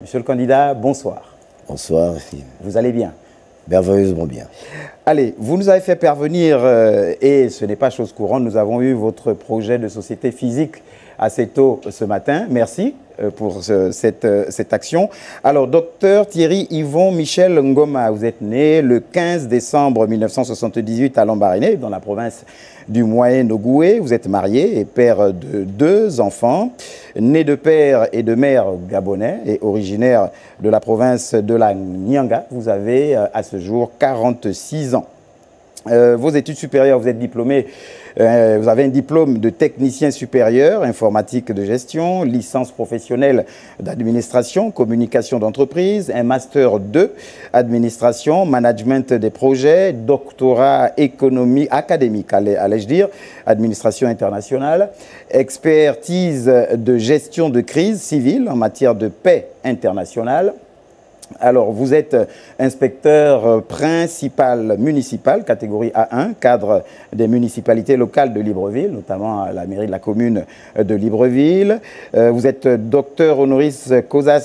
Monsieur le candidat, bonsoir. Bonsoir. Vous allez bien? Merveilleusement bien. Allez, vous nous avez fait parvenir, et ce n'est pas chose courante, nous avons eu votre projet de société physique assez tôt ce matin. Merci pour cette action. Alors, docteur Thierry Yvon Michel Ngoma, vous êtes né le 15 décembre 1978 à Lambaréné, dans la province du Moyen-Ogoué. Vous êtes marié et père de 2 enfants, né de père et de mère gabonais et originaire de la province de la Nyanga. Vous avez à ce jour 46 ans. Vos études supérieures, vous êtes diplômé, vous avez un diplôme de technicien supérieur, informatique de gestion, licence professionnelle d'administration, communication d'entreprise, un master 2, administration, management des projets, doctorat économie académique, allais-je dire, administration internationale, expertise de gestion de crise civile en matière de paix internationale. Alors, vous êtes inspecteur principal municipal, catégorie A1, cadre des municipalités locales de Libreville, notamment à la mairie de la commune de Libreville. Vous êtes docteur honoris causa,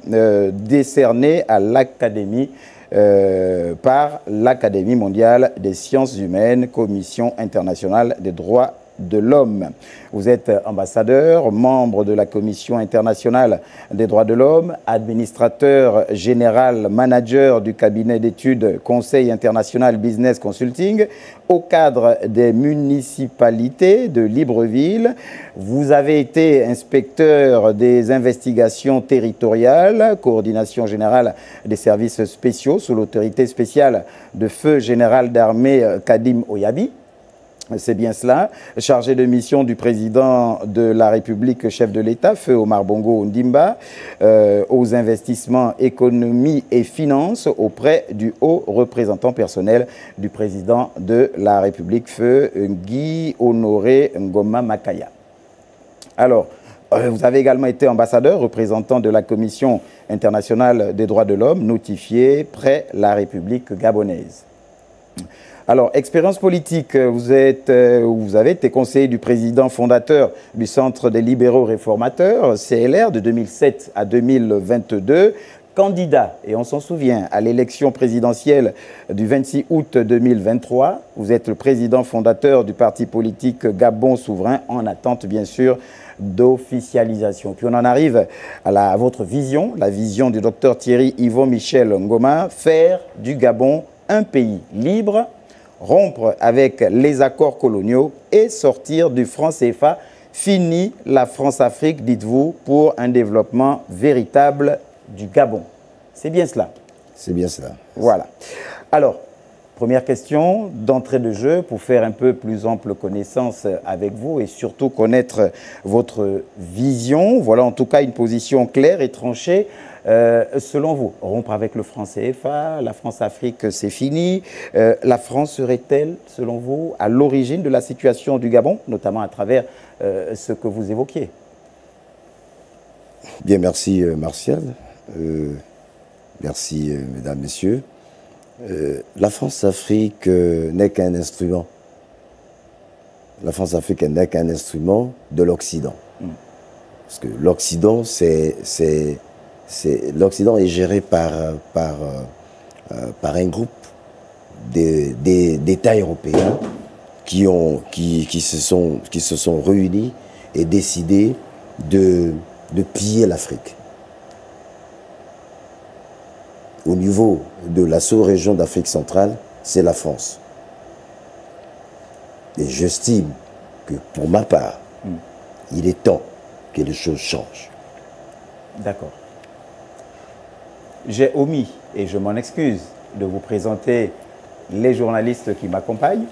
décerné à l'Académie par l'Académie mondiale des sciences humaines, Commission internationale des droits de l'homme. Vous êtes ambassadeur, membre de la Commission internationale des droits de l'homme, administrateur général, manager du cabinet d'études Conseil international Business Consulting, au cadre des municipalités de Libreville. Vous avez été inspecteur des investigations territoriales, coordination générale des services spéciaux sous l'autorité spéciale de feu général d'armée Kadim Oyabi. C'est bien cela. Chargé de mission du président de la République, chef de l'État, feu Omar Bongo Ndimba, aux investissements, économie et finances auprès du haut représentant personnel du président de la République, feu Guy Honoré Ngoma Makaya. Alors, vous avez également été ambassadeur, représentant de la Commission internationale des droits de l'homme, notifié près la République gabonaise. Alors, expérience politique, vous avez été conseiller du président fondateur du Centre des libéraux réformateurs, CLR, de 2007 à 2022, candidat, et on s'en souvient, à l'élection présidentielle du 26 août 2023. Vous êtes le président fondateur du parti politique Gabon Souverain, en attente, bien sûr, d'officialisation. Puis on en arrive à votre vision, la vision du docteur Thierry Yvon Michel Ngoma, faire du Gabon un pays libre, rompre avec les accords coloniaux et sortir du franc CFA. Fini la France-Afrique, dites-vous, pour un développement véritable du Gabon. C'est bien cela? C'est bien cela. Voilà. Alors, première question d'entrée de jeu pour faire un peu plus ample connaissance avec vous et surtout connaître votre vision. Voilà en tout cas une position claire et tranchée. Selon vous, rompre avec le franc CFA, la France-Afrique, c'est fini. La France serait-elle, selon vous, à l'origine de la situation du Gabon, notamment à travers ce que vous évoquiez? Bien, merci Martial. Merci mesdames, messieurs. La France-Afrique n'est qu'un instrument. La France-Afrique n'est qu'un instrument de l'Occident. Parce que l'Occident, l'Occident est géré par un groupe d'États européens qui se sont réunis et décidé de piller l'Afrique. Au niveau de la sous-région d'Afrique centrale, c'est la France. Et j'estime que, pour ma part, il est temps que les choses changent. D'accord. J'ai omis, et je m'en excuse, de vous présenter les journalistes qui m'accompagnent.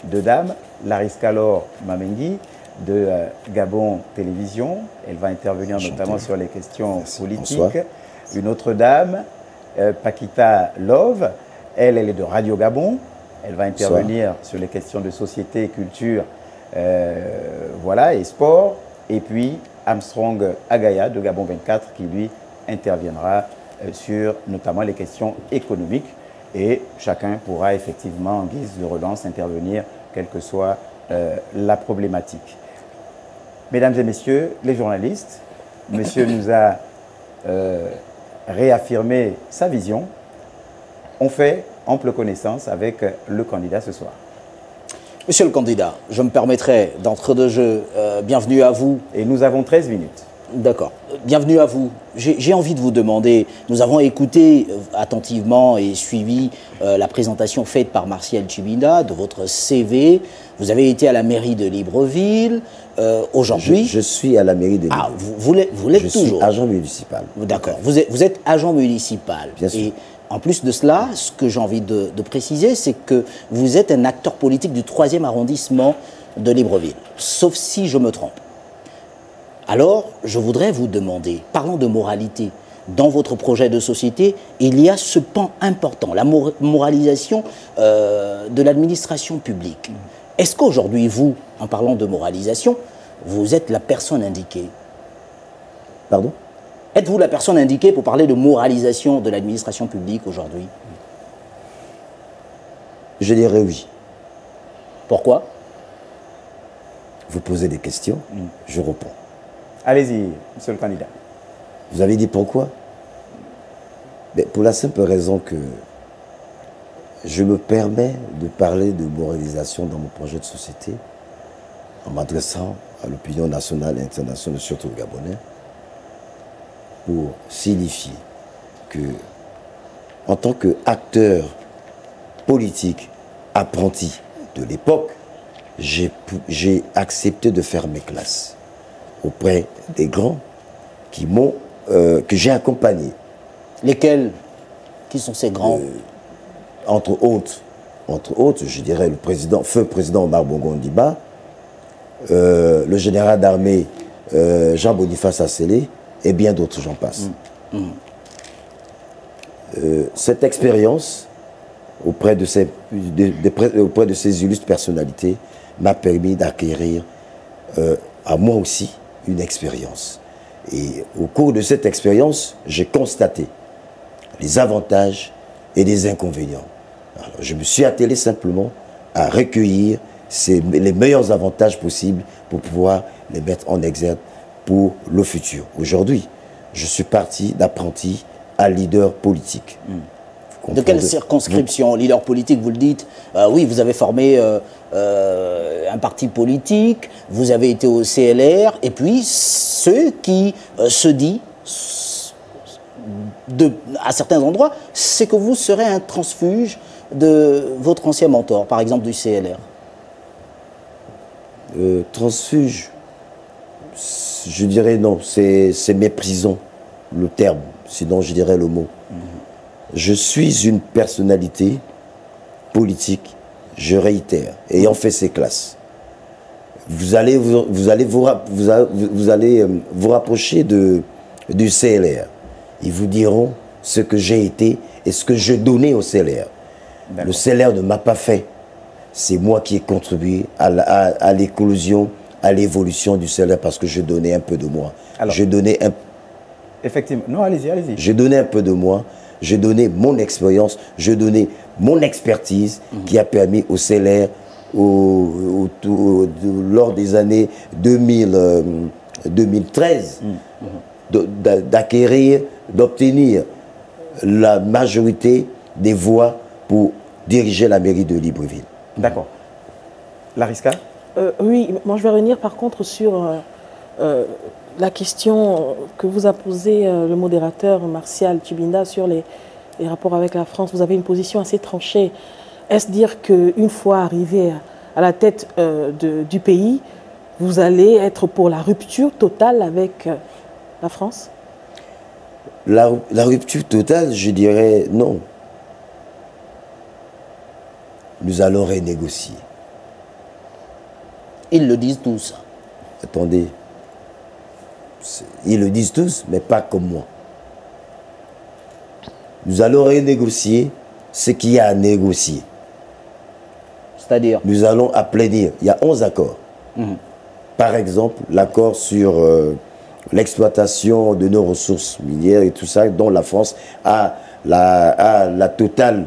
2 dames, Laris Kalor Mamengi, de Gabon Télévision. Elle va intervenir notamment sur les questions politiques. Bonsoir. Une autre dame, Pakita Love, elle est de Radio Gabon. Elle va intervenir sur les questions de société, culture, voilà, et sport. Et puis Armstrong Agaya de Gabon 24 qui lui interviendra sur notamment les questions économiques. Et chacun pourra effectivement, en guise de relance, intervenir, quelle que soit la problématique. Mesdames et messieurs, les journalistes, monsieur nous a réaffirmer sa vision. On fait ample connaissance avec le candidat ce soir. Monsieur le candidat, je me permettrai d'entre deux jeux. Bienvenue à vous. Et nous avons 13 minutes. D'accord. Bienvenue à vous. J'ai envie de vous demander, nous avons écouté attentivement et suivi la présentation faite par Martial Tchibinda de votre CV. Vous avez été à la mairie de Libreville. Aujourd'hui... Je suis à la mairie de Libreville. Ah, vous l'êtes toujours. Je suis agent municipal. D'accord. Vous êtes agent municipal. Bien sûr. Et en plus de cela, ce que j'ai envie de préciser, c'est que vous êtes un acteur politique du 3e arrondissement de Libreville. Sauf si je me trompe. Alors, je voudrais vous demander, parlant de moralité, dans votre projet de société, il y a ce pan important, la moralisation de l'administration publique. Est-ce qu'aujourd'hui, vous, en parlant de moralisation, vous êtes la personne indiquée? Pardon? Êtes-vous la personne indiquée pour parler de moralisation de l'administration publique aujourd'hui? Je dirais oui. Pourquoi? Vous posez des questions, je réponds. Allez-y, monsieur le candidat. Vous avez dit pourquoi? Mais pour la simple raison que je me permets de parler de moralisation dans mon projet de société en m'adressant à l'opinion nationale et internationale, surtout aux Gabonais, pour signifier que, en tant qu'acteur politique apprenti de l'époque, j'ai accepté de faire mes classes auprès des grands qui m'ont, que j'ai accompagnés. Lesquels? Qui sont ces grands? Entre autres, je dirais le président, feu président Omar Bongo Ondimba, le général d'armée Jean-Boniface Assélé, et bien d'autres, j'en passe. Cette expérience auprès de ces illustres personnalités m'a permis d'acquérir à moi aussi une expérience. Et au cours de cette expérience, j'ai constaté les avantages et les inconvénients. Alors, je me suis attelé simplement à recueillir les meilleurs avantages possibles pour pouvoir les mettre en exergue pour le futur. Aujourd'hui, je suis parti d'apprenti à leader politique. De quelle circonscription? Leader politique, vous le dites. Oui, vous avez formé un parti politique, vous avez été au CLR, et puis ceux qui se dit, à certains endroits, c'est que vous serez un transfuge de votre ancien mentor, par exemple du CLR. Transfuge, je dirais non, c'est méprisant le terme, sinon je dirais le mot. Je suis une personnalité politique, je réitère, ayant fait ces classes. Vous allez vous rapprocher du CLR. Ils vous diront ce que j'ai été et ce que je donnais au CLR. Le CLR ne m'a pas fait. C'est moi qui ai contribué à l'éclosion, à l'évolution du CLR parce que je donnais un peu de moi. Alors, je donnais un... Effectivement. Non, allez-y, allez-y. J'ai donné un peu de moi. J'ai donné mon expérience, j'ai donné mon expertise qui a permis au CLR, lors des années 2013, d'acquérir, d'obtenir la majorité des voix pour diriger la mairie de Libreville. D'accord. Lariska? Oui, moi je vais revenir par contre sur la question que vous a posée le modérateur Martial Tchibinda sur les rapports avec la France. Vous avez une position assez tranchée. Est-ce dire qu'une fois arrivé à la tête du pays, vous allez être pour la rupture totale avec la France? La rupture totale, je dirais non. Nous allons renégocier. Ils le disent tous. Attendez. Ils le disent tous, mais pas comme moi. Nous allons renégocier ce qu'il y a à négocier. C'est-à-dire? Nous allons aplanir. Il y a 11 accords. Par exemple, l'accord sur l'exploitation de nos ressources minières et tout ça, dont la France a le total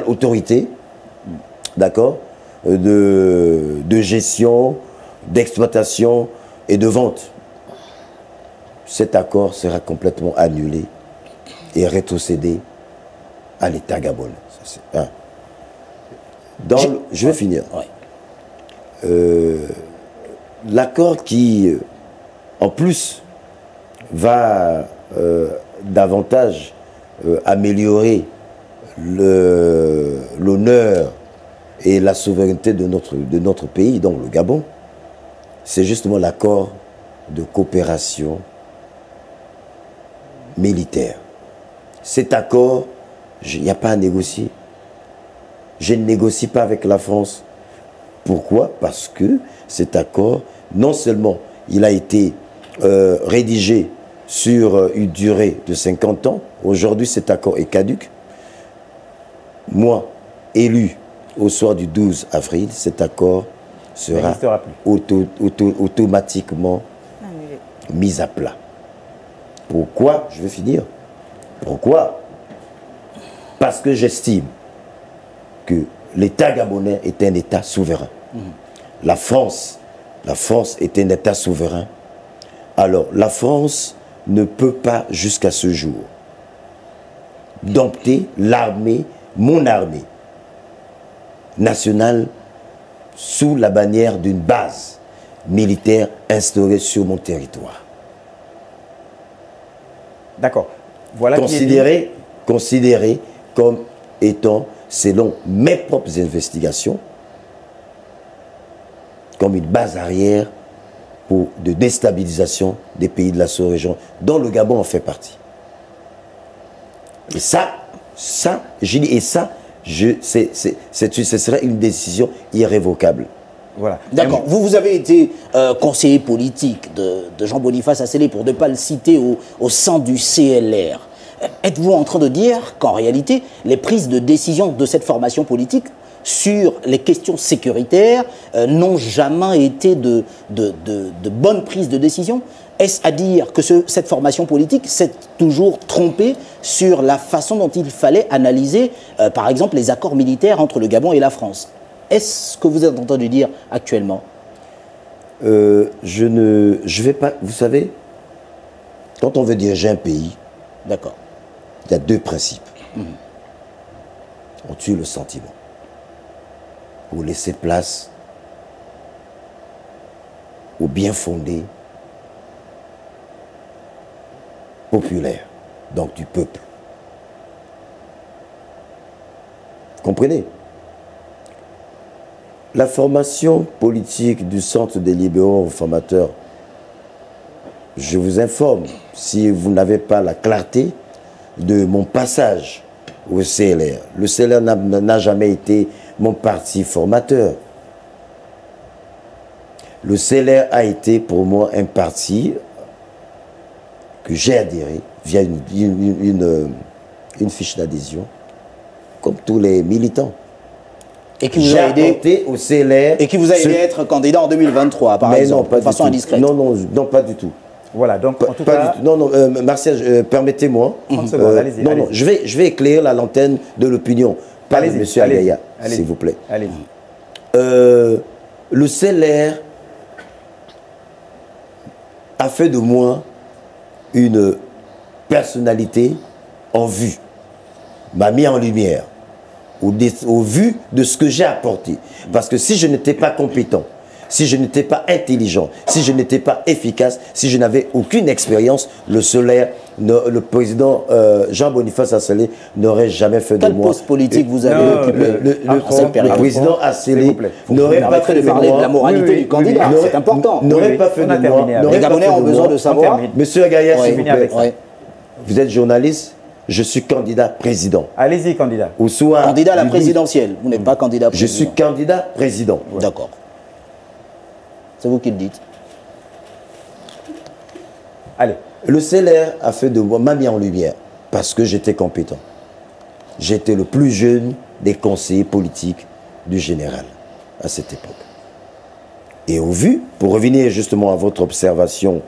autorité, d'accord, de gestion, d'exploitation et de vente. cet accord sera complètement annulé et rétrocédé à l'État gabonais. Ça, c'est un. Je vais finir. Ouais. L'accord qui, en plus, va davantage améliorer l'honneur et la souveraineté de notre pays, donc le Gabon, c'est justement l'accord de coopération militaire. Cet accord, il n'y a pas à négocier. Je ne négocie pas avec la France. Pourquoi? Parce que cet accord, non seulement il a été rédigé sur une durée de 50 ans, aujourd'hui cet accord est caduc. Moi, élu au soir du 12 avril, cet accord sera automatiquement mis à plat. Pourquoi? Je vais finir. Pourquoi? Parce que j'estime que l'État gabonais est un État souverain. La France est un État souverain. Alors, la France ne peut pas, jusqu'à ce jour, dompter l'armée, mon armée nationale, sous la bannière d'une base militaire instaurée sur mon territoire. D'accord. Voilà considéré comme étant, selon mes propres investigations, comme une base arrière de déstabilisation des pays de la sous-région, dont le Gabon en fait partie. Et ce serait une décision irrévocable. Voilà. D'accord. Vous avez été conseiller politique de Jean-Boniface Asselé, pour ne pas le citer, au sein du CLR. Êtes-vous en train de dire qu'en réalité, les prises de décision de cette formation politique sur les questions sécuritaires n'ont jamais été de bonnes prises de décision? Est-ce à dire que cette formation politique s'est toujours trompée sur la façon dont il fallait analyser, par exemple, les accords militaires entre le Gabon et la France? Est-ce ce que vous êtes en train de dire actuellement? Je vais pas... Vous savez, quand on veut diriger un pays, d'accord, il y a deux principes. On tue le sentiment pour laisser place au bien fondé populaire, donc du peuple. Vous comprenez? La formation politique du Centre des libéraux formateurs, je vous informe, si vous n'avez pas la clarté de mon passage au CLR. Le CLR n'a jamais été mon parti formateur. Le CLR a été pour moi un parti que j'ai adhéré via une fiche d'adhésion, comme tous les militants. Et qui vous a aidé au CLR. Et qui vous a aidé à être candidat en 2023, par exemple, de façon indiscrète. Non, pas du tout. Voilà, donc en tout cas... Non, Martial, permettez-moi. 30 secondes, allez-y. Non, je vais éclairer la lanterne de l'opinion. Pas de M. Agaya, s'il vous plaît. Allez-y. Le CLR a fait de moi une personnalité en vue, m'a mis en lumière, au vu de ce que j'ai apporté. Parce que si je n'étais pas compétent, si je n'étais pas intelligent, si je n'étais pas efficace, si je n'avais aucune expérience, le président Jean-Boniface Asselé n'aurait jamais fait de moi... Quel poste politique vous avez occupé le président Asselé n'aurait pas fait de moi... parler de la moralité du candidat, c'est important. N'aurait pas fait de moi... Les Gabonais ont besoin de savoir... Monsieur Agaya, s'il vous plaît, vous êtes journaliste, je suis candidat président. Allez-y, candidat. Candidat à la présidentielle, vous n'êtes pas candidat président. Je suis candidat président. D'accord. C'est vous qui le dites. Allez. Le CLR a fait de moi, m'a mis en lumière parce que j'étais compétent. J'étais le plus jeune des conseillers politiques du général à cette époque. Et au vu, pour revenir justement à votre observation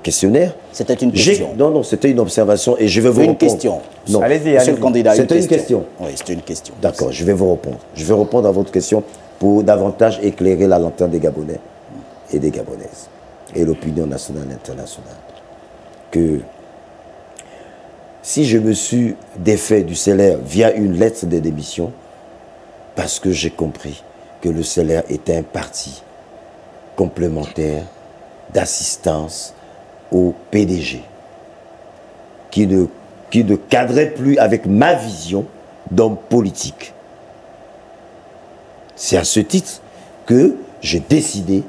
questionnaire... C'était une question. Non, c'était une observation et je vais vous répondre. Une question. Non. Allez-y, monsieur le candidat. C'était une question. Oui, c'était une question. D'accord, je vais vous répondre. Je vais répondre à votre question pour davantage éclairer la lanterne des Gabonais et des Gabonaises. et l'opinion nationale et internationale que si je me suis défait du CLR via une lettre de démission, parce que j'ai compris que le CLR était un parti complémentaire d'assistance au PDG, qui ne cadrait plus avec ma vision d'homme politique. C'est à ce titre que j'ai décidé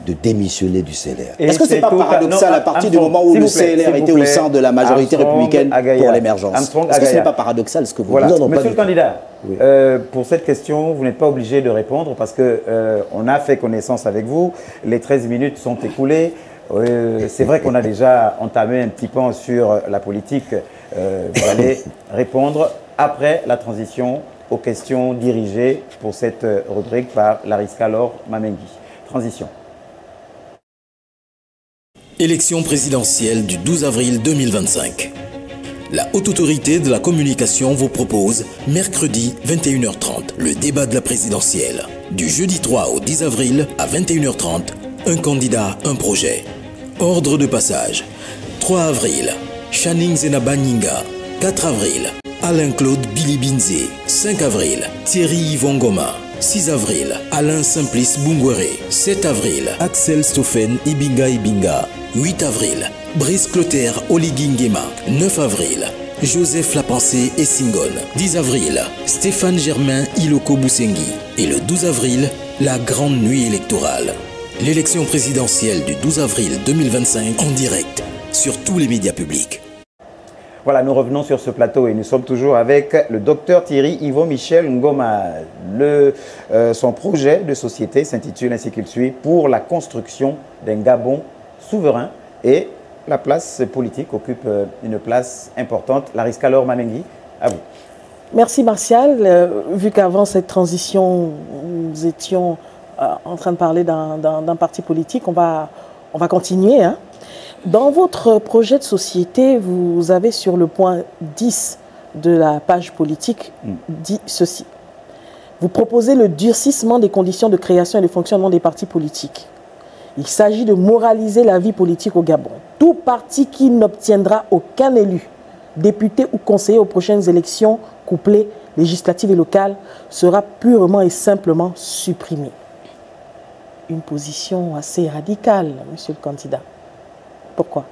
de démissionner du CLR. Est-ce que ce n'est pas paradoxal à partir du moment où le CLR était au sein de la majorité républicaine pour l'émergence? Est-ce que ce n'est pas paradoxal ce que vous dites? Monsieur le candidat, pour cette question, vous n'êtes pas obligé de répondre parce qu'on a fait connaissance avec vous. Les 13 minutes sont écoulées. C'est vrai qu'on a déjà entamé un petit pan sur la politique. Vous allez répondre après la transition aux questions dirigées pour cette rubrique par Lariska Laure Mamengi. Transition. Élection présidentielle du 12 avril 2025. La Haute Autorité de la Communication vous propose, mercredi 21h30, le débat de la présidentielle. Du jeudi 3 au 10 avril à 21h30, un candidat, un projet. Ordre de passage. 3 avril, Channing Zenaba Nyinga. 4 avril, Alain-Claude Bilibinze. 5 avril, Thierry Yvon Goma. 6 avril, Alain Simplice Bungwere. 7 avril, Axel Stoffen Ibinga Ibinga. 8 avril, Brice Clotaire Oligingema. 9 avril, Joseph Lapensée Essingone. 10 avril, Stéphane Germain Iloko Boussengi. Et le 12 avril, la grande nuit électorale. L'élection présidentielle du 12 avril 2025 en direct sur tous les médias publics. Voilà, nous revenons sur ce plateau et nous sommes toujours avec le docteur Thierry Yvon Michel Ngoma. Son projet de société s'intitule ainsi qu'il suit « Pour la construction d'un Gabon souverain » et la place politique occupe une place importante. Lariska Laure Mamengi, à vous. Merci Martial. Vu qu'avant cette transition, nous étions en train de parler d'un parti politique, on va continuer. Hein. Dans votre projet de société, vous avez sur le point 10 de la page politique dit ceci. Vous proposez le durcissement des conditions de création et de fonctionnement des partis politiques. Il s'agit de moraliser la vie politique au Gabon. Tout parti qui n'obtiendra aucun élu, député ou conseiller aux prochaines élections couplées législatives et locales sera purement et simplement supprimé. Une position assez radicale, monsieur le candidat. Pourquoi?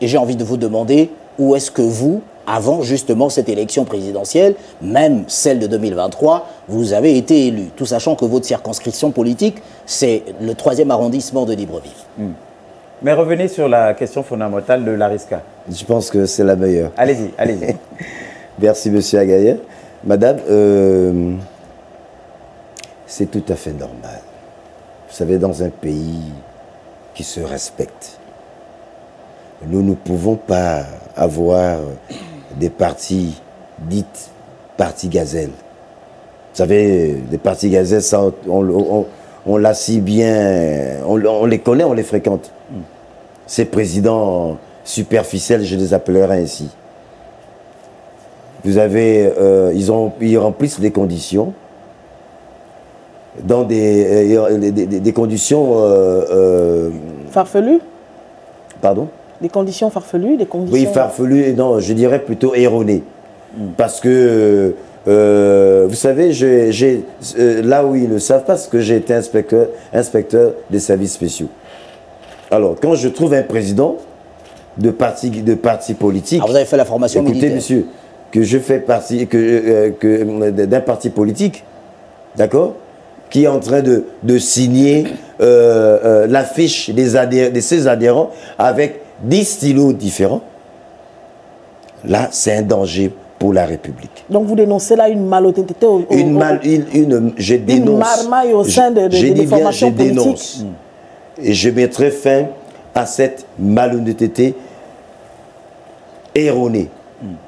Et j'ai envie de vous demander où est-ce que vous, avant justement cette élection présidentielle, même celle de 2023, vous avez été élu, tout sachant que votre circonscription politique, c'est le 3e arrondissement de Libreville. Mais revenez sur la question fondamentale de Lariska. Je pense que c'est la meilleure. Allez-y, allez-y. Merci, monsieur Agaïa. Madame, c'est tout à fait normal. Vous savez, dans un pays qui se respecte, nous ne pouvons pas avoir des partis dites partis gazelles. Vous savez, des partis gazelles, ça, on l'a si bien, on les connaît, on les fréquente. Ces présidents superficiels, je les appellerai ainsi. Vous avez, ils remplissent des conditions, dans des conditions... farfelues? Pardon? Des conditions farfelues, des conditions... Oui, farfelues, non, je dirais plutôt erronées. Parce que, vous savez, là où ils ne savent pas, c'est que j'ai été inspecteur des services spéciaux. Alors, quand je trouve un président de parti politique... Ah, vous avez fait la formation militaire. Écoutez, monsieur, que je fais partie d'un parti politique, d'accord, qui est en train de signer l'affiche de ses adhérents avec 10 stylos différents, là, c'est un danger pour la République. Donc vous dénoncez là une malhonnêteté je dénonce. Une marmaille au sein des formations politiques. Et je mettrai fin à cette malhonnêteté erronée.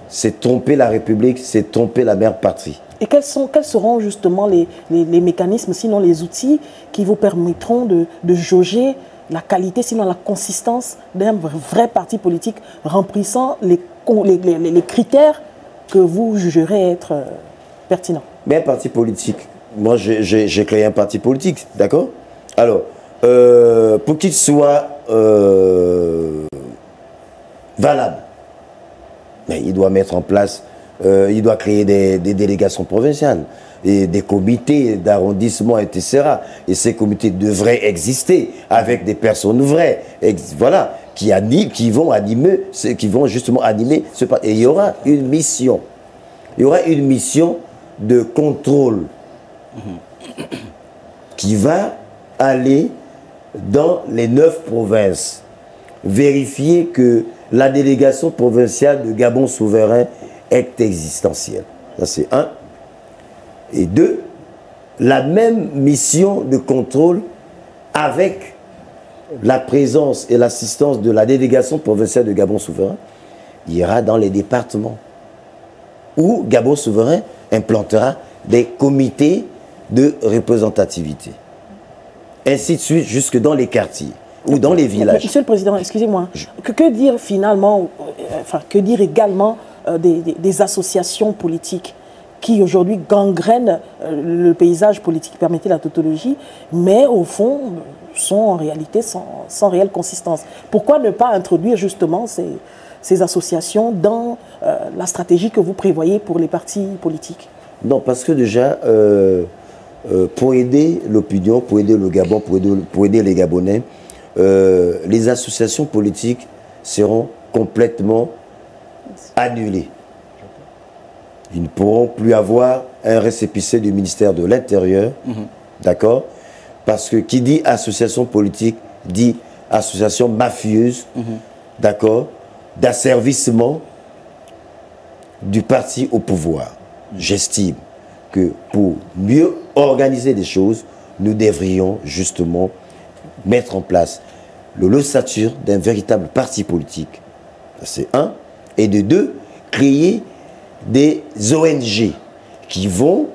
C'est tromper la République, c'est tromper la mère patrie. Et quels seront justement les mécanismes, sinon les outils, qui vous permettront de jauger la qualité, sinon la consistance d'un vrai parti politique remplissant les critères que vous jugerez être pertinents? Mais un parti politique, moi j'ai créé un parti politique, d'accord? Alors, pour qu'il soit valables. Mais il doit mettre en place, il doit créer des délégations provinciales, et des comités d'arrondissement, etc. Et ces comités devraient exister avec des personnes vraies, voilà, qui vont justement animer ce. Et il y aura une mission. Il y aura une mission de contrôle qui va aller dans les 9 provinces, vérifier que la délégation provinciale de Gabon souverain est existentielle. Ça, c'est un. Et deux, la même mission de contrôle avec la présence et l'assistance de la délégation provinciale de Gabon souverain ira dans les départements où Gabon souverain implantera des comités de représentativité. Ainsi de suite, jusque dans les quartiers ou dans les villages. Monsieur le Président, excusez-moi, que dire finalement, que dire également des associations politiques qui aujourd'hui gangrènent le paysage politique, permettez la tautologie, mais au fond sont en réalité sans réelle consistance. Pourquoi ne pas introduire justement ces associations dans la stratégie que vous prévoyez pour les partis politiques? Non, parce que déjà, pour aider l'opinion, pour aider le Gabon, pour aider les Gabonais, les associations politiques seront complètement annulées. Ils ne pourront plus avoir un récépissé du ministère de l'Intérieur, d'accord? Parce que qui dit association politique dit association mafieuse, d'accord? D'asservissement du parti au pouvoir. J'estime que pour mieux organiser les choses, nous devrions justement mettre en place l'ossature d'un véritable parti politique. C'est un. Et de deux, créer des ONG qui vont,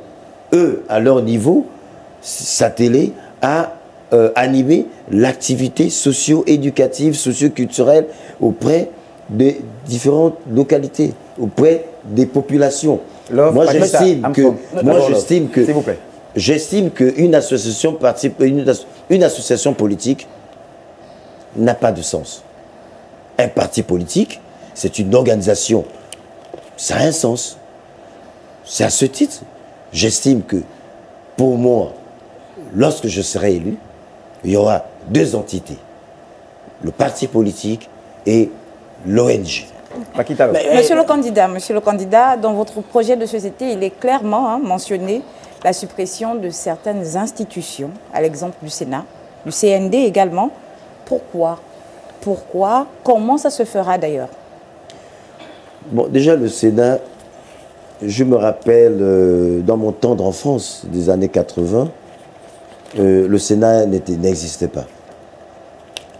eux, à leur niveau, s'atteler à animer l'activité socio-éducative, socio-culturelle auprès des différentes localités, auprès des populations. Moi, j'estime qu'une association politique n'a pas de sens. Un parti politique, c'est une organisation. Ça a un sens. C'est à ce titre, j'estime que, pour moi, lorsque je serai élu, il y aura 2 entités. Le parti politique et l'ONG. Monsieur le candidat, dans votre projet de société, il est clairement mentionné la suppression de certaines institutions, à l'exemple du Sénat, du CND également. Pourquoi? Comment ça se fera d'ailleurs? Bon, déjà le Sénat, je me rappelle dans mon temps d'enfance des années 80, le Sénat n'existait pas.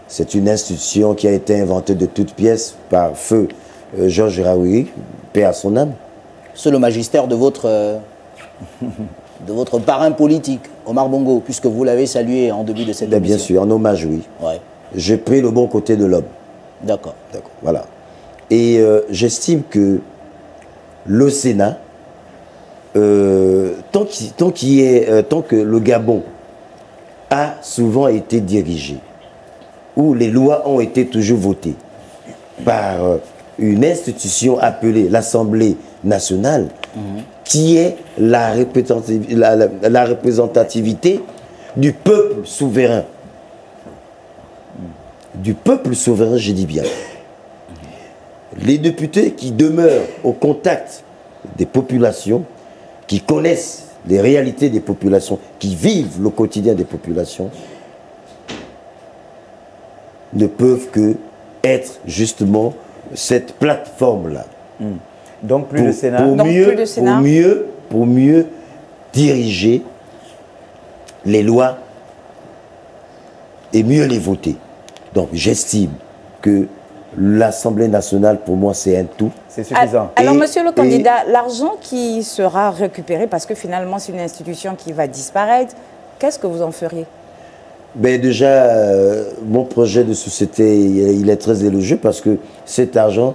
C'est une institution qui a été inventée de toutes pièces par feu Georges Raoui, paix à son âme. C'est le magistère de votre parrain politique, Omar Bongo, puisque vous l'avez salué en début de cette émission. Bien sûr, en hommage, oui. Ouais. J'ai pris le bon côté de l'homme. D'accord. D'accord, voilà. Et j'estime que le Sénat, tant que le Gabon a souvent été dirigé, où les lois ont été toujours votées par une institution appelée l'Assemblée nationale, qui est la représentativité du peuple souverain. Du peuple souverain, je dis bien. Les députés qui demeurent au contact des populations, qui connaissent les réalités des populations, qui vivent le quotidien des populations, ne peuvent que être justement cette plateforme-là. Donc plus de Sénat. Pour mieux diriger les lois et mieux les voter. Donc j'estime que l'Assemblée nationale, pour moi, c'est un tout. C'est suffisant. Alors, monsieur le candidat, l'argent qui sera récupéré, parce que finalement, c'est une institution qui va disparaître, qu'est-ce que vous en feriez? Ben déjà, mon projet de société, il est très élogieux parce que cet argent,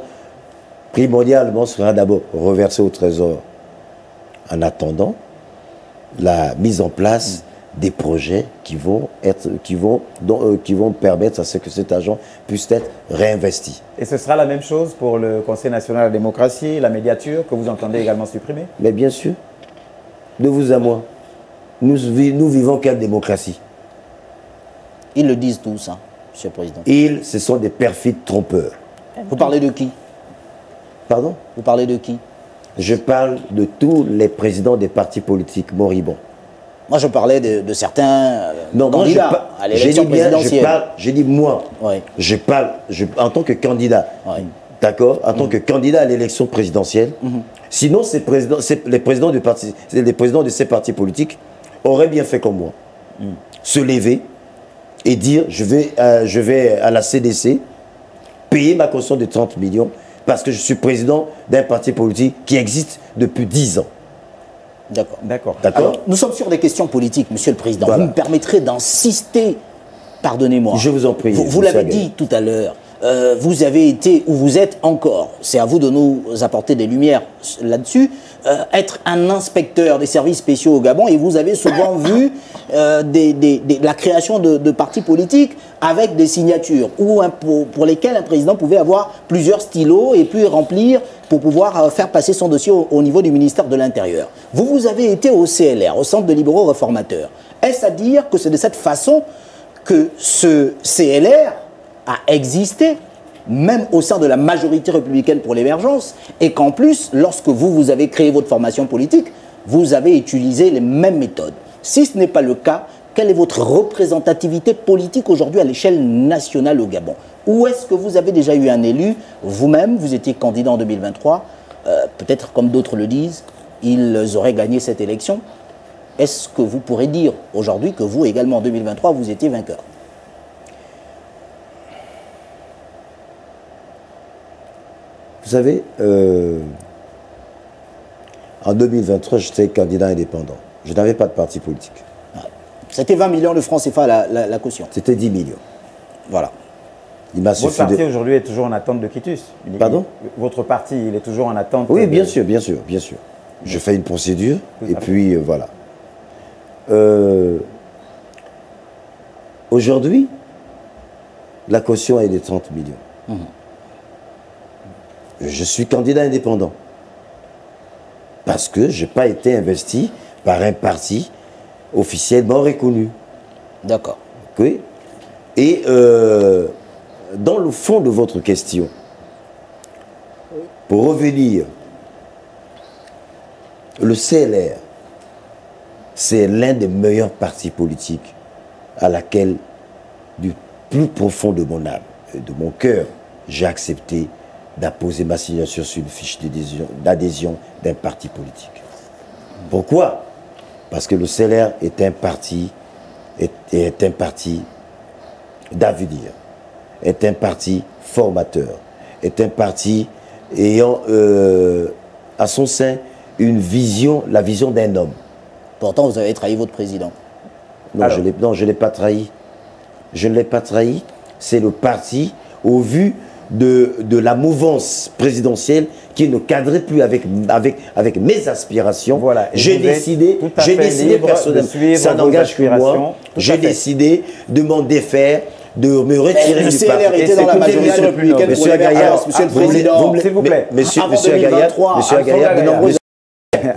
primordialement, sera d'abord reversé au Trésor en attendant la mise en place des projets qui vont permettre à ce que cet argent puisse être réinvesti. Et ce sera la même chose pour le Conseil national de la démocratie, la médiature, que vous entendez également supprimer? Mais bien sûr, de vous à moi, nous vivons quelle démocratie? Ils le disent tous, hein, Monsieur le Président. Ce sont des perfides trompeurs. Vous parlez de qui? Pardon? Vous parlez de qui? Je parle de tous les présidents des partis politiques moribonds. Moi, je parlais de certains non, candidats à l'élection présidentielle. J'ai dit moi. Oui. Je parle en tant que candidat. Oui. D'accord? En tant que candidat à l'élection présidentielle. Sinon, les présidents de ces partis politiques auraient bien fait comme moi. Se lever et dire je vais à la CDC payer ma caution de 30 millions parce que je suis président d'un parti politique qui existe depuis 10 ans. D'accord. Alors, nous sommes sur des questions politiques, Monsieur le Président. Voilà. Vous me permettrez d'insister, pardonnez-moi. Je vous en prie. Vous l'avez dit tout à l'heure, vous avez été, ou vous êtes encore, c'est à vous de nous apporter des lumières là-dessus, être un inspecteur des services spéciaux au Gabon, et vous avez souvent vu la création de partis politiques avec des signatures, pour lesquelles un président pouvait avoir plusieurs stylos et puis remplir pour pouvoir faire passer son dossier au niveau du ministère de l'Intérieur. Vous avez été au CLR, au Centre de libéraux réformateurs. Est-ce à dire que c'est de cette façon que ce CLR a existé, même au sein de la majorité républicaine pour l'émergence, et qu'en plus, lorsque vous avez créé votre formation politique, vous avez utilisé les mêmes méthodes? Si ce n'est pas le cas, quelle est votre représentativité politique aujourd'hui à l'échelle nationale au Gabon? Ou est-ce que vous avez déjà eu un élu? Vous-même, vous étiez candidat en 2023, peut-être comme d'autres le disent, ils auraient gagné cette élection. Est-ce que vous pourrez dire aujourd'hui que vous également en 2023, vous étiez vainqueur? Vous savez, en 2023, j'étais candidat indépendant. Je n'avais pas de parti politique. C'était 20 millions de francs CFA la caution. C'était 10 millions. Voilà. Votre parti aujourd'hui est toujours en attente de quitus. Pardon? Votre parti, il est toujours en attente. Oui, bien sûr. Je fais une procédure et puis voilà. Aujourd'hui, la caution est de 30 millions. Je suis candidat indépendant parce que je n'ai pas été investi par un parti officiellement reconnu. D'accord. Oui. Et dans le fond de votre question, pour revenir, le CLR, c'est l'un des meilleurs partis politiques à laquelle, du plus profond de mon âme et de mon cœur, j'ai accepté d'apposer ma signature sur une fiche d'adhésion d'un parti politique. Pourquoi? Parce que le CLR est un parti d'avenir, est un parti formateur, est un parti ayant à son sein la vision d'un homme. Pourtant, vous avez trahi votre président. Non, je ne l'ai pas trahi. Je ne l'ai pas trahi. C'est le parti, au vu de la mouvance présidentielle qui ne cadrait plus avec mes aspirations. Voilà. J'ai décidé personnellement, ça n'engage que moi, j'ai décidé de m'en défaire, de me retirer du parti. Le CLR était dans la majorité républicaine pour l'émergence, Monsieur le Président. S'il vous plaît. Monsieur Agayad,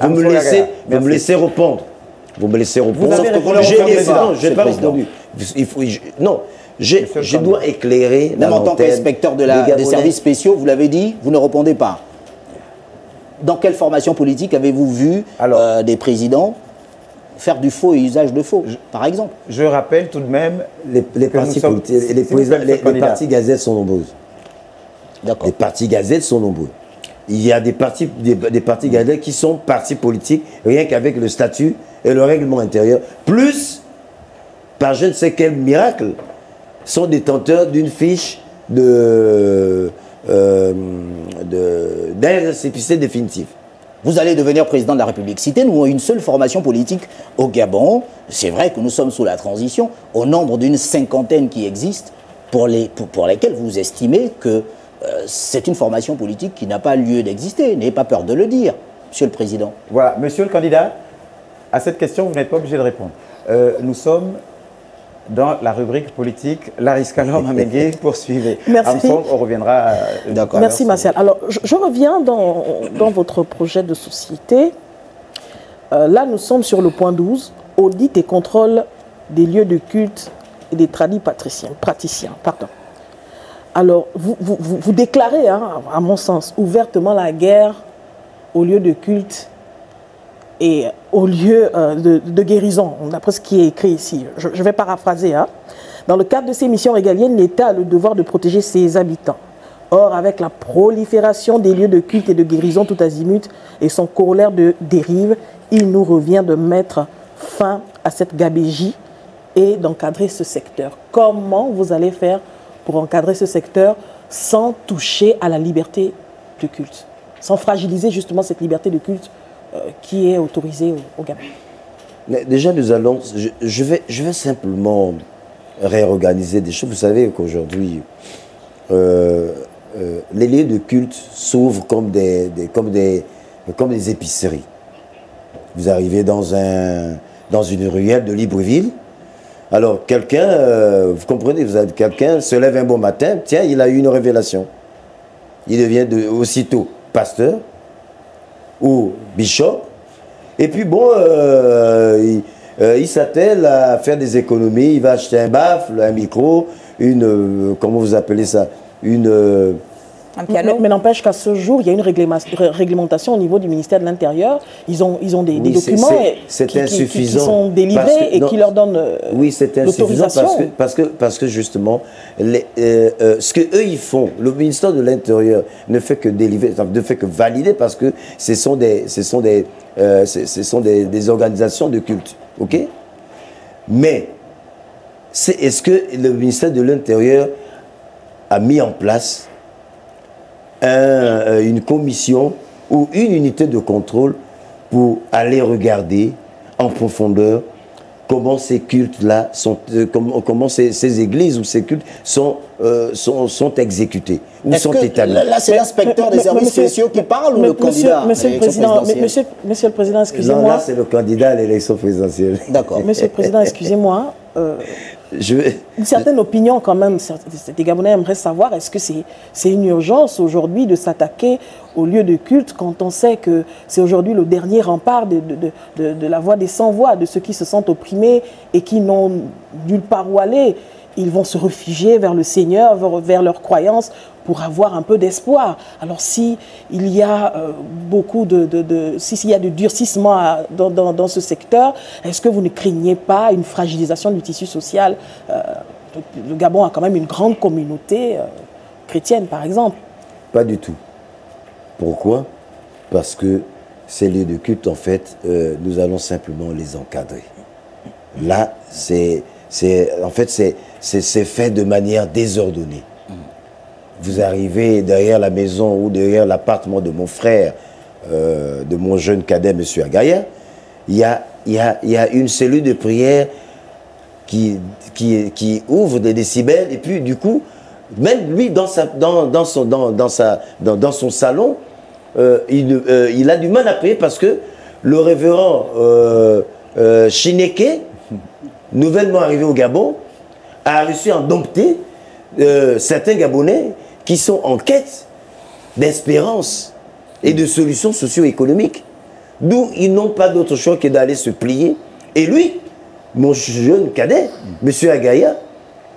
vous me laissez répondre. Vous me laissez répondre. Je n'ai pas répondu. Non. Je dois éclairer même en tant qu'inspecteur des services spéciaux, vous l'avez dit, vous ne répondez pas. Dans quelle formation politique avez-vous vu des présidents faire du faux et usage de faux, par exemple? Je rappelle tout de même... Les partis gazettes sont nombreuses. D'accord. Les partis gazettes sont nombreux. Il y a des partis gazettes qui sont partis politiques rien qu'avec le statut et le règlement intérieur, plus, par je ne sais quel miracle, sont détenteurs d'une fiche d'un récépissé définitif. Vous allez devenir président de la République. Citez-nous une seule formation politique au Gabon. C'est vrai que nous sommes sous la transition, au nombre d'une cinquantaine qui existent, pour lesquelles vous estimez que c'est une formation politique qui n'a pas lieu d'exister. N'ayez pas peur de le dire, Monsieur le Président. Voilà, Monsieur le candidat, à cette question, vous n'êtes pas obligé de répondre. Nous sommes dans la rubrique politique. Laris Kalor Mamengue, poursuivez. Merci. Ensemble, on reviendra. D'accord. Merci Martial. Alors, je reviens dans votre projet de société. Là, nous sommes sur le point 12, audit et contrôle des lieux de culte et des tradis praticiens. Pardon. Alors, vous déclarez, hein, à mon sens, ouvertement la guerre aux lieux de culte et aux lieux de guérison, d'après ce qui est écrit ici. Je vais paraphraser. Hein. Dans le cadre de ses missions régaliennes, l'État a le devoir de protéger ses habitants. Or, avec la prolifération des lieux de culte et de guérison tout azimut et son corollaire de dérive, il nous revient de mettre fin à cette gabégie et d'encadrer ce secteur. Comment vous allez faire pour encadrer ce secteur sans toucher à la liberté de culte, sans fragiliser justement cette liberté de culte qui est autorisée au Gabon? Déjà, nous allons... Je vais simplement réorganiser des choses. Vous savez qu'aujourd'hui, les lieux de culte s'ouvrent comme des épiceries. Vous arrivez dans une ruelle de Libreville. Alors, quelqu'un, vous comprenez, quelqu'un se lève un bon matin, tiens, il a eu une révélation. Il devient aussitôt pasteur ou bishop. Et puis bon, il s'attelle à faire des économies, il va acheter un baffle, un micro, comment vous appelez ça, un piano. Mais n'empêche qu'à ce jour, il y a une réglementation au niveau du ministère de l'Intérieur. Ils ont des documents qui sont délivrés et qui leur donnent oui, c'est insuffisant parce que justement, ce qu'eux ils font, le ministère de l'Intérieur ne fait que délivrer, ne fait que valider parce que ce sont des organisations de culte. Ok? Mais est-ce que le ministère de l'Intérieur a mis en place une commission ou une unité de contrôle pour aller regarder en profondeur comment ces cultes-là sont, comment ces églises ou ces cultes sont exécutés ou sont établis. Là, c'est l'inspecteur des services spéciaux qui parle ou le candidat? Monsieur le Président, excusez-moi. Non, là, c'est le candidat à l'élection présidentielle. D'accord. Monsieur le Président, excusez-moi. Une certaine opinion quand même, des Gabonais aimeraient savoir, est-ce que c'est une urgence aujourd'hui de s'attaquer aux lieux de culte quand on sait que c'est aujourd'hui le dernier rempart de la voix des sans-voix, de ceux qui se sentent opprimés et qui n'ont nulle part où aller. Ils vont se réfugier vers le Seigneur, vers leurs croyances pour avoir un peu d'espoir. Alors s'il y a s'il y a du durcissement dans ce secteur, est-ce que vous ne craignez pas une fragilisation du tissu social? Le Gabon a quand même une grande communauté chrétienne, par exemple. Pas du tout. Pourquoi? Parce que ces lieux de culte, en fait, nous allons simplement les encadrer. Là, c'est fait de manière désordonnée. Vous arrivez derrière la maison ou derrière l'appartement de mon frère, de mon jeune cadet, M. Agaya, il y a une cellule de prière qui ouvre des décibels et puis du coup, même lui dans son salon, il a du mal à prier parce que le révérend Chineke, nouvellement arrivé au Gabon, a réussi à dompter certains Gabonais qui sont en quête d'espérance et de solutions socio-économiques. D'où ils n'ont pas d'autre choix que d'aller se plier. Et lui, mon jeune cadet, M. Agaya,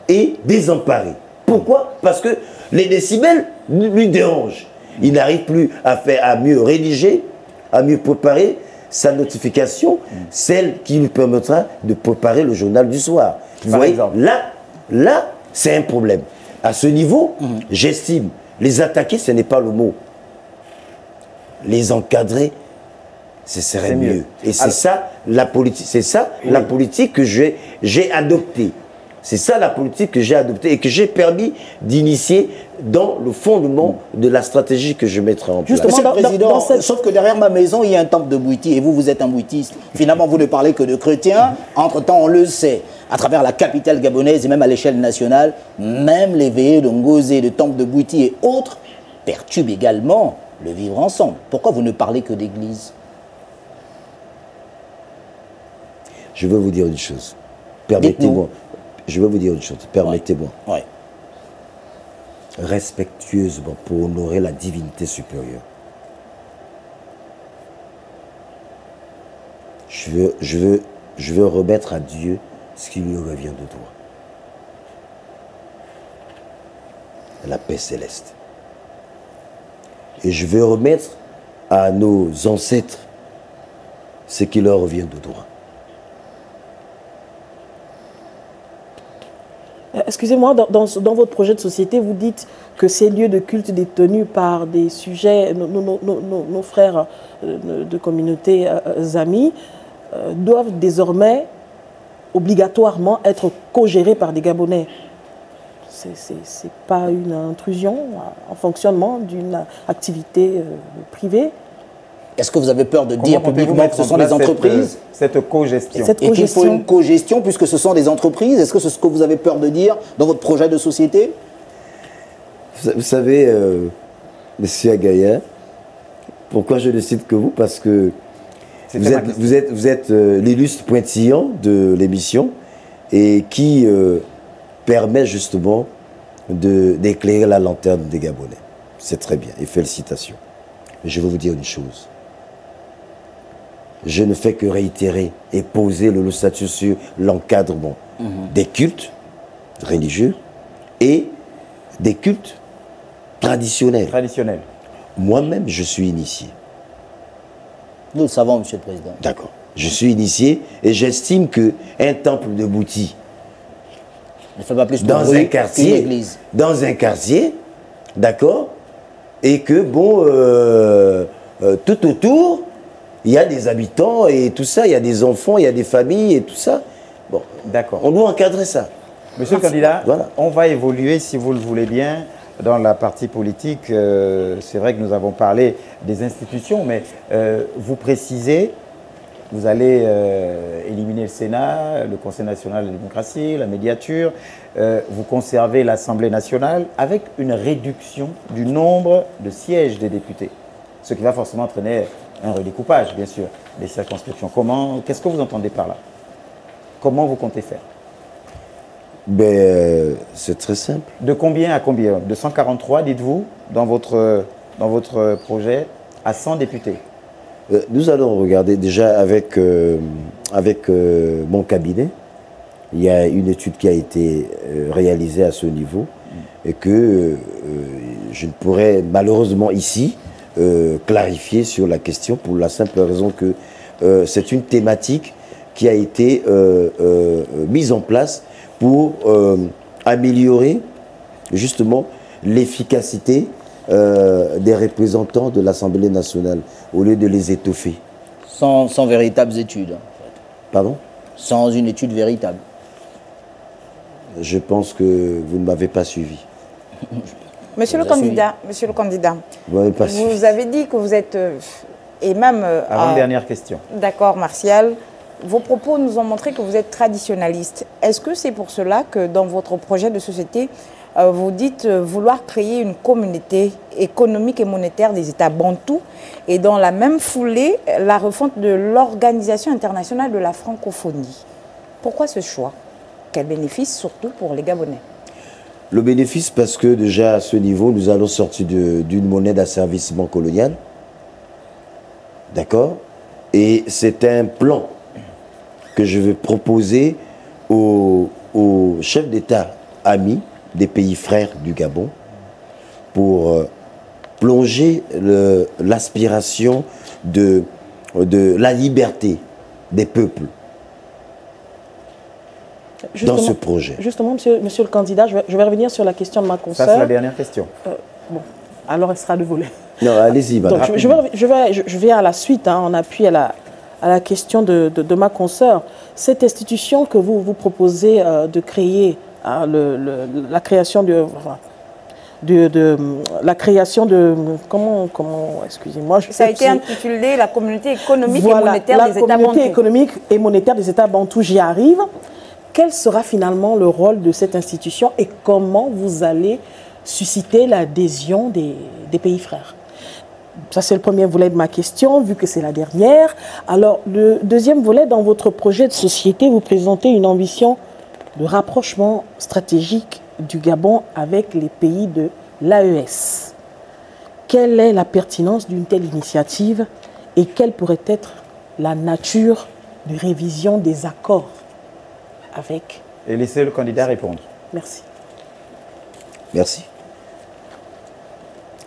est désemparé. Pourquoi? Parce que les décibels lui dérangent. Il n'arrive plus à mieux rédiger, à mieux préparer sa notification, celle qui lui permettra de préparer le journal du soir. Vous voyez, là, c'est un problème. À ce niveau, j'estime, les attaquer, ce n'est pas le mot. Les encadrer, ce serait mieux. Et c'est ça la politique. C'est ça la politique que j'ai adoptée. C'est ça la politique que j'ai adoptée et que j'ai permis d'initier dans le fondement de la stratégie que je mettrai en place. Monsieur le Président, sauf que derrière ma maison, il y a un temple de Bouiti et vous êtes un bouitiste. Finalement, vous ne parlez que de chrétiens. Entre-temps, on le sait, à travers la capitale gabonaise et même à l'échelle nationale, même les veillées de Ngozé, de temple de Bouiti et autres perturbent également le vivre ensemble. Pourquoi vous ne parlez que d'église? Je veux vous dire une chose. Permettez-moi. Je veux vous dire une chose. Permettez-moi. Ouais. Respectueusement, pour honorer la divinité supérieure. Je veux remettre à Dieu ce qui lui revient de droit. La paix céleste. Et je veux remettre à nos ancêtres ce qui leur revient de droit. Excusez-moi, dans votre projet de société, vous dites que ces lieux de culte détenus par des sujets, nos frères de communautés amis, doivent désormais obligatoirement être co-gérés par des Gabonais. C'est pas une intrusion en fonctionnement d'une activité privée. Est-ce que vous avez peur de dire publiquement que ce sont des entreprises? Cette co-gestion. Et qu'il faut une co-gestion puisque ce sont des entreprises? Est-ce que c'est ce que vous avez peur de dire dans votre projet de société? Vous savez, Monsieur Agaya, pourquoi je ne cite que vous? Parce que vous êtes l'illustre pointillon de l'émission et qui permet justement d'éclairer la lanterne des Gabonais. C'est très bien et félicitations. Mais je veux vous dire une chose. Je ne fais que réitérer et poser le statut sur l'encadrement des cultes religieux et des cultes traditionnels. Moi-même, je suis initié. Nous le savons, Monsieur le Président. D'accord. Je suis initié et j'estime qu'un temple de Bouti ne fait pas plus dans un quartier, église. Dans un quartier, d'accord, et que, bon, tout autour, il y a des habitants et tout ça, il y a des enfants, il y a des familles et tout ça. Bon, d'accord. On doit encadrer ça. Monsieur le candidat, voilà. On va évoluer, si vous le voulez bien, dans la partie politique. C'est vrai que nous avons parlé des institutions, mais vous précisez, vous allez éliminer le Sénat, le Conseil national de la démocratie, la médiature, vous conservez l'Assemblée nationale avec une réduction du nombre de sièges des députés, ce qui va forcément entraîner un redécoupage, bien sûr, des circonscriptions. Qu'est-ce que vous entendez par là? Comment vous comptez faire? C'est très simple. De combien à combien? De 143, dites-vous, dans votre projet, à 100 députés? Nous allons regarder déjà avec mon cabinet. Il y a une étude qui a été réalisée à ce niveau et que je ne pourrais malheureusement ici clarifier sur la question pour la simple raison que c'est une thématique qui a été mise en place pour améliorer justement l'efficacité des représentants de l'Assemblée nationale au lieu de les étoffer. Sans véritables études. En fait. Pardon? Sans une étude véritable. Je pense que vous ne m'avez pas suivi. Monsieur le candidat, vous avez dit que vous êtes, et même... Avant-dernière question. D'accord, Martial. Vos propos nous ont montré que vous êtes traditionnaliste. Est-ce que c'est pour cela que dans votre projet de société, vous dites vouloir créer une communauté économique et monétaire des États bantous et dans la même foulée, la refonte de l'Organisation internationale de la francophonie? Pourquoi ce choix? Quel bénéfice surtout pour les Gabonais? Le bénéfice parce que déjà à ce niveau, nous allons sortir d'une monnaie d'asservissement colonial. D'accord? Et c'est un plan que je vais proposer aux chefs d'État amis des pays frères du Gabon pour plonger l'aspiration de la liberté des peuples dans ce projet. Justement, monsieur le candidat, je vais revenir sur la question de ma consoeur. Ça, c'est la dernière question. Bon, alors elle sera de volet. Non, allez-y, madame. Donc, je viens à la suite, en appui à la question de ma consoeur. Cette institution que vous proposez de créer, la création de comment excusez-moi. Ça a été intitulé la communauté économique et monétaire des États bantous. La communauté économique et monétaire des États bantous, j'y arrive. Quel sera finalement le rôle de cette institution et comment vous allez susciter l'adhésion des pays frères? Ça, c'est le premier volet de ma question, vu que c'est la dernière. Alors, le deuxième volet, dans votre projet de société, vous présentez une ambition de rapprochement stratégique du Gabon avec les pays de l'AES. Quelle est la pertinence d'une telle initiative et quelle pourrait être la nature de révision des accords avec... Et laissez le candidat répondre. Merci. Merci.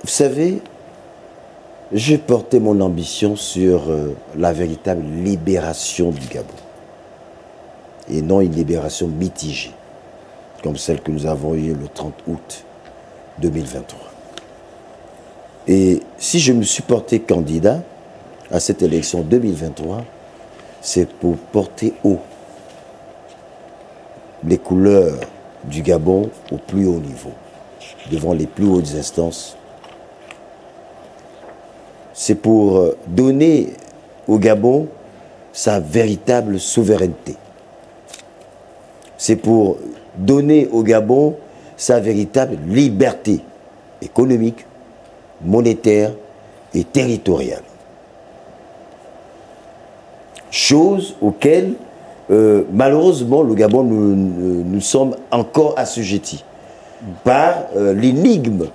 Vous savez, j'ai porté mon ambition sur la véritable libération du Gabon. Et non une libération mitigée, comme celle que nous avons eue le 30 août 2023. Et si je me suis porté candidat à cette élection 2023, c'est pour porter haut les couleurs du Gabon au plus haut niveau, devant les plus hautes instances. C'est pour donner au Gabon sa véritable souveraineté. C'est pour donner au Gabon sa véritable liberté économique, monétaire et territoriale. Chose auxquelles, malheureusement, le Gabon, nous sommes encore assujettis par l'énigme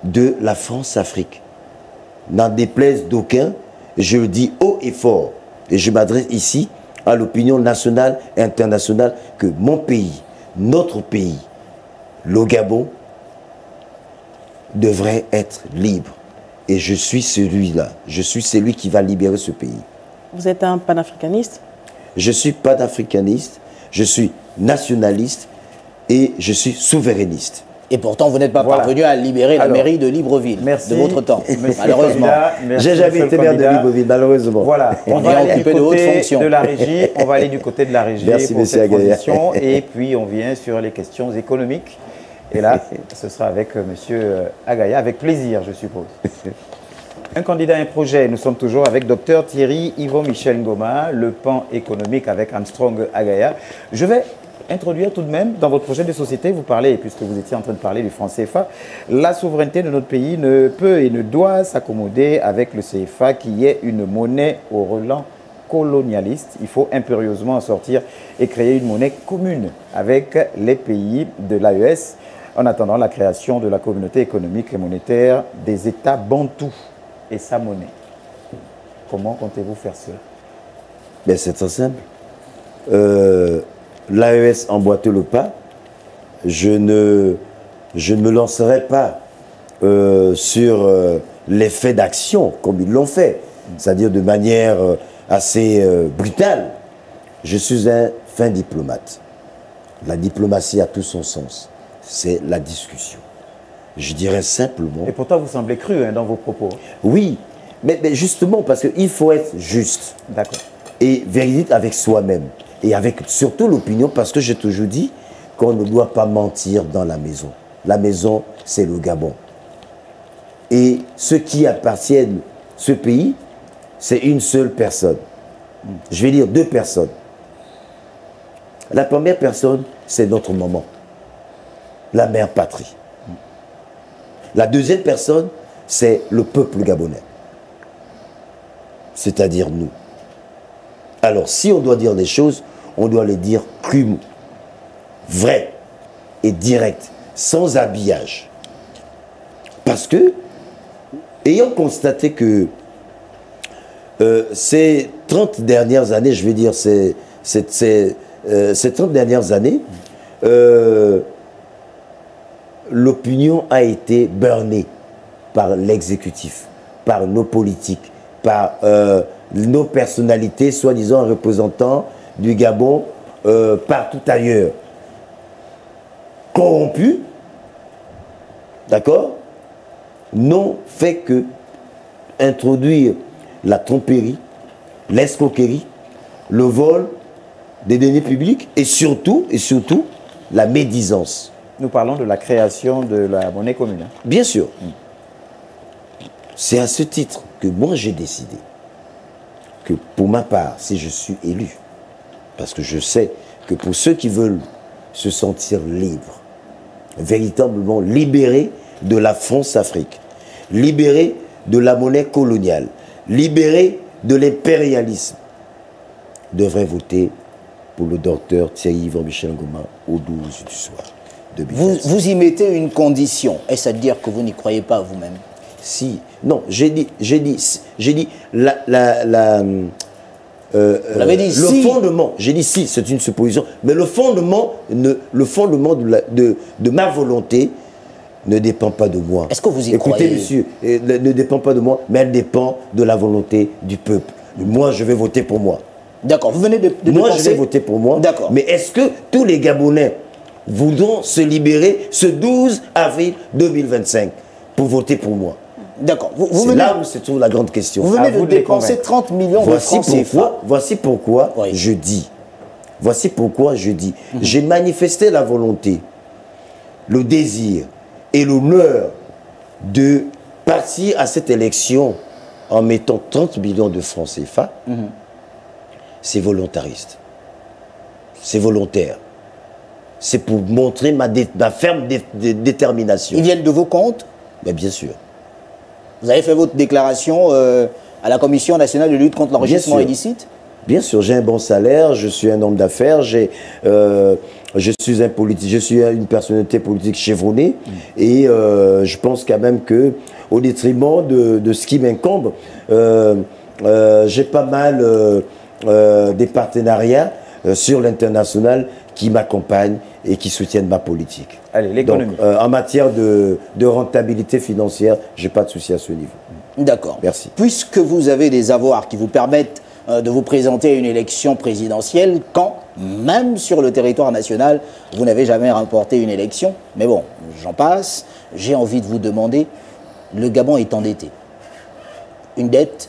de la France-Afrique. N'en déplaise d'aucuns, je le dis haut et fort, et je m'adresse ici à l'opinion nationale et internationale, que mon pays, notre pays, le Gabon, devrait être libre. Et je suis celui-là, je suis celui qui va libérer ce pays. Vous êtes un panafricaniste? Je suis panafricaniste, je suis nationaliste et je suis souverainiste. Et pourtant, vous n'êtes pas parvenu à libérer la mairie de Libreville de votre temps, malheureusement. J'ai jamais été maire de Libreville, malheureusement. Voilà, on va aller du côté de la régie. On va aller du côté de la régie pour cette transition. Et puis, on vient sur les questions économiques. Et là, ce sera avec M. Agaya, avec plaisir, je suppose. Un candidat, un projet. Nous sommes toujours avec Dr Thierry Yvon Michel Ngoma, le pan économique avec Armstrong Agaya. Je vais introduire tout de même, dans votre projet de société, vous parlez, puisque vous étiez en train de parler du franc CFA, la souveraineté de notre pays ne peut et ne doit s'accommoder avec le CFA qui est une monnaie au relent colonialiste. Il faut impérieusement en sortir et créer une monnaie commune avec les pays de l'AES en attendant la création de la communauté économique et monétaire des États bantous et sa monnaie. Comment comptez-vous faire cela? Ben, c'est très simple. L'AES emboîte le pas. Je ne me lancerai pas sur l'effet d'action comme ils l'ont fait, c'est-à-dire de manière assez brutale. Je suis un fin diplomate. La diplomatie a tout son sens. C'est la discussion. Je dirais simplement... Et pourtant, vous semblez cru dans vos propos. Oui, mais justement parce qu'il faut être juste. D'accord. Et véridique avec soi-même. Et avec surtout l'opinion, parce que j'ai toujours dit qu'on ne doit pas mentir dans la maison. La maison, c'est le Gabon. Et ceux qui appartiennent à ce pays, c'est une seule personne. Je vais dire deux personnes. La première personne, c'est notre maman, la mère patrie. La deuxième personne, c'est le peuple gabonais. C'est-à-dire nous. Alors, si on doit dire des choses, on doit les dire crûment, vraies et directes, sans habillage. Parce que, ayant constaté que ces 30 dernières années, je vais dire ces 30 dernières années, l'opinion a été burnée par l'exécutif, par nos politiques, par nos personnalités, soi-disant représentants du Gabon partout ailleurs. Corrompus, d'accord, n'ont fait que introduire la tromperie, l'escroquerie, le vol des deniers publics et surtout la médisance. Nous parlons de la création de la monnaie commune. Bien sûr. C'est à ce titre que moi j'ai décidé que pour ma part, si je suis élu, parce que je sais que pour ceux qui veulent se sentir libres, véritablement libérés de la France-Afrique, libérés de la monnaie coloniale, libérés de l'impérialisme, devraient voter pour le docteur Thierry Yvan Michel Ngoma au 12 du soir. Vous y mettez une condition. Est-ce à dire que vous n'y croyez pas vous-même? Si, non, j'ai dit, vous l'avez dit, le fondement, j'ai dit si, c'est une supposition, mais le fondement de ma volonté ne dépend pas de moi. Est-ce que vous y croyez? Écoutez, monsieur, ne dépend pas de moi, mais elle dépend de la volonté du peuple. Moi, je vais voter pour moi. D'accord, vous venez de moi, penser... je vais voter pour moi. D'accord. Mais est-ce que tous les Gabonais voudront se libérer ce 12 avril 2025 pour voter pour moi? D'accord. C'est là où se trouve la grande question. Vous venez de dépenser 30 millions de francs CFA. Voici pourquoi je dis. Voici pourquoi je dis. J'ai manifesté la volonté, le désir et l'honneur de partir à cette élection en mettant 30 millions de francs CFA. C'est volontariste. C'est volontaire. C'est pour montrer ma ferme détermination. Ils viennent de vos comptes? Mais bien sûr. Vous avez fait votre déclaration à la Commission nationale de lutte contre l'enrichissement illicite? Bien sûr, j'ai un bon salaire, je suis un homme d'affaires, je suis un politique, je suis une personnalité politique chevronnée et je pense quand même que, au détriment de ce qui m'incombe, j'ai pas mal des partenariats sur l'international qui m'accompagnent et qui soutiennent ma politique. Allez, l'économie. Donc, en matière de rentabilité financière, je n'ai pas de souci à ce niveau. D'accord. Merci. Puisque vous avez des avoirs qui vous permettent de vous présenter à une élection présidentielle, quand, même sur le territoire national, vous n'avez jamais remporté une élection, mais bon, j'en passe, j'ai envie de vous demander, le Gabon est endetté. Une dette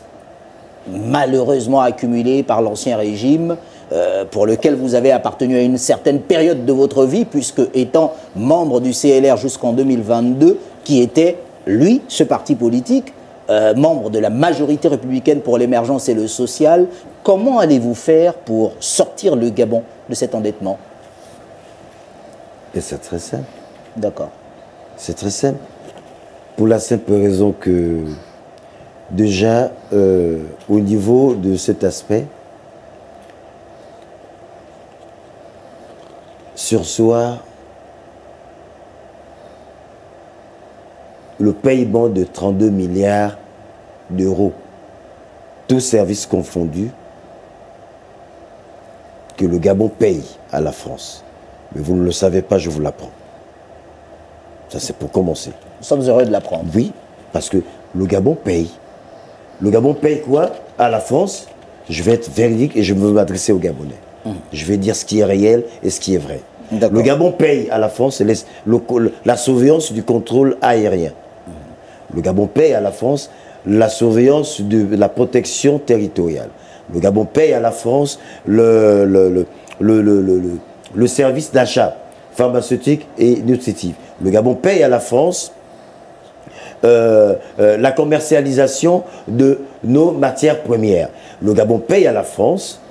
malheureusement accumulée par l'ancien régime, pour lequel vous avez appartenu à une certaine période de votre vie, puisque étant membre du CLR jusqu'en 2022, qui était, lui, ce parti politique, membre de la majorité républicaine pour l'émergence et le social, comment allez-vous faire pour sortir le Gabon de cet endettement? Et c'est très simple. D'accord. C'est très simple. Pour la simple raison que, déjà, au niveau de cet aspect, sursoir le paiement de 32 milliards d'euros, tous services confondus, que le Gabon paye à la France. Mais vous ne le savez pas, je vous l'apprends. Ça, c'est pour commencer. Nous sommes heureux de l'apprendre. Oui, parce que le Gabon paye. Le Gabon paye quoi à la France? Je vais être véridique et je vais m'adresser aux Gabonais. Je vais dire ce qui est réel et ce qui est vrai. Le Gabon paye à la France la surveillance du contrôle aérien. Le Gabon paye à la France la surveillance de la protection territoriale. Le Gabon paye à la France le service d'achat pharmaceutique et nutritif. Le Gabon paye à la France la commercialisation de nos matières premières. Le Gabon paye à la France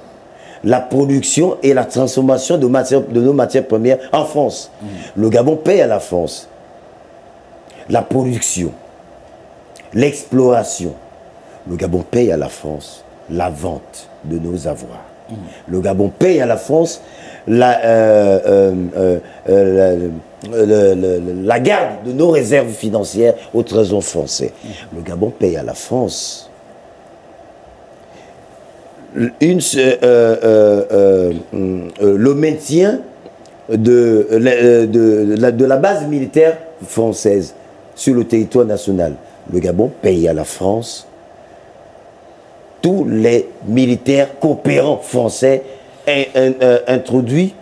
la production et la transformation de nos matières premières en France. Le Gabon paye à la France la production, l'exploration. Le Gabon paye à la France la vente de nos avoirs. Le Gabon paye à la France la garde de nos réserves financières au Trésor français. Le Gabon paye à la France le maintien de la base militaire française sur le territoire national. Le Gabon paye à la France tous les militaires coopérants français introduits,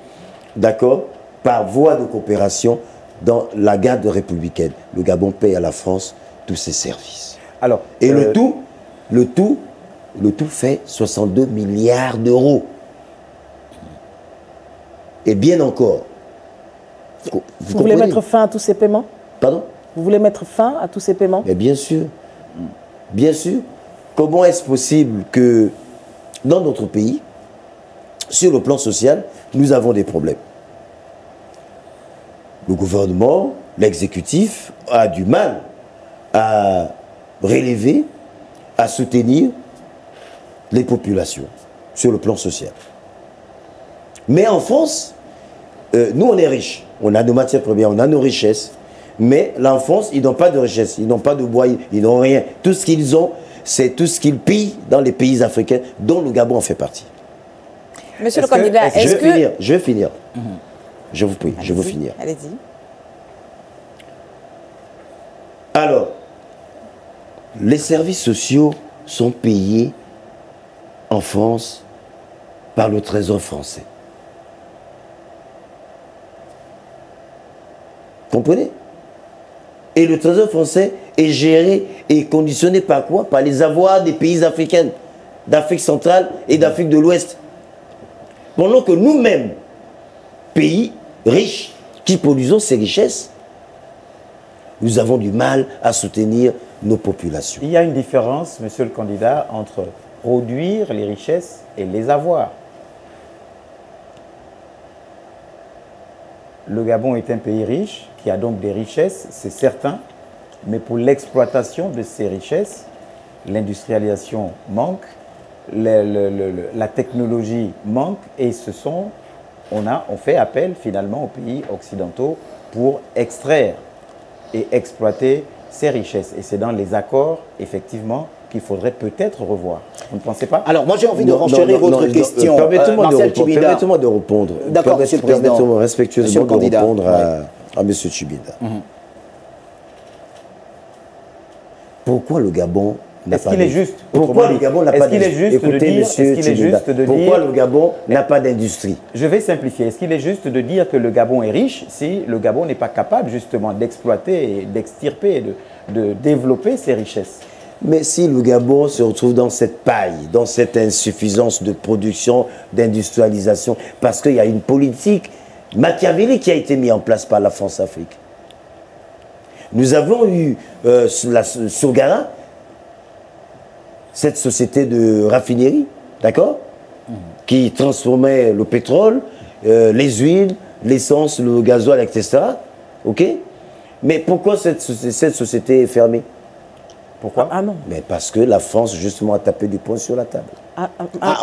d'accord, par voie de coopération dans la garde républicaine. Le Gabon paye à la France tous ses services. Alors, et le tout fait 62 milliards d'euros. Et bien encore. Vous voulez mettre fin à tous ces paiements? Pardon? Vous voulez mettre fin à tous ces paiements? Mais bien sûr. Bien sûr. Comment est-ce possible que dans notre pays, sur le plan social, nous avons des problèmes? Le gouvernement, l'exécutif a du mal à relever, à soutenir les populations sur le plan social. Mais en France, nous on est riches, on a nos matières premières, on a nos richesses, mais en France, ils n'ont pas de richesse, ils n'ont pas de bois, ils n'ont rien. Tout ce qu'ils ont, c'est tout ce qu'ils pillent dans les pays africains, dont le Gabon en fait partie. Monsieur le candidat, est-ce que... Je vais finir. Je vous prie, je veux finir. Allez-y. Alors, les services sociaux sont payés en France par le Trésor français. Comprenez? Et le Trésor français est géré et conditionné par quoi? Par les avoirs des pays africains, d'Afrique centrale et d'Afrique de l'Ouest. Pendant que nous-mêmes, pays riches, qui produisons ces richesses, nous avons du mal à soutenir nos populations. Il y a une différence, monsieur le candidat, entre produire les richesses et les avoir. Le Gabon est un pays riche, qui a donc des richesses, c'est certain, mais pour l'exploitation de ces richesses, l'industrialisation manque, la technologie manque, et on fait appel finalement aux pays occidentaux pour extraire et exploiter ces richesses. Et c'est dans les accords, effectivement, qu'il faudrait peut-être revoir. Vous ne pensez pas? Alors, moi, j'ai envie de renchérir votre question. Permettez-moi de répondre. D'accord, monsieur le président. Permettez-moi respectueusement de répondre à monsieur Tchibinda. Pourquoi le Gabon n'a pas d'industrie? Pourquoi le Gabon n'a pas d'industrie? Écoutez, monsieur Tchibinda, pourquoi le Gabon n'a pas d'industrie? Je vais simplifier. Est-ce qu'il est juste de dire que le Gabon est riche si le Gabon n'est pas capable justement d'exploiter et d'extirper, de développer ses richesses? Mais si le Gabon se retrouve dans cette paille, dans cette insuffisance de production, d'industrialisation, parce qu'il y a une politique machiavélique qui a été mise en place par la France-Afrique. Nous avons eu la Sogara, cette société de raffinerie, d'accord, qui transformait le pétrole, les huiles, l'essence, le gasoil, etc. Ok? Mais pourquoi cette société est fermée? Pourquoi? Ah non. Mais parce que la France, justement, a tapé du poing sur la table.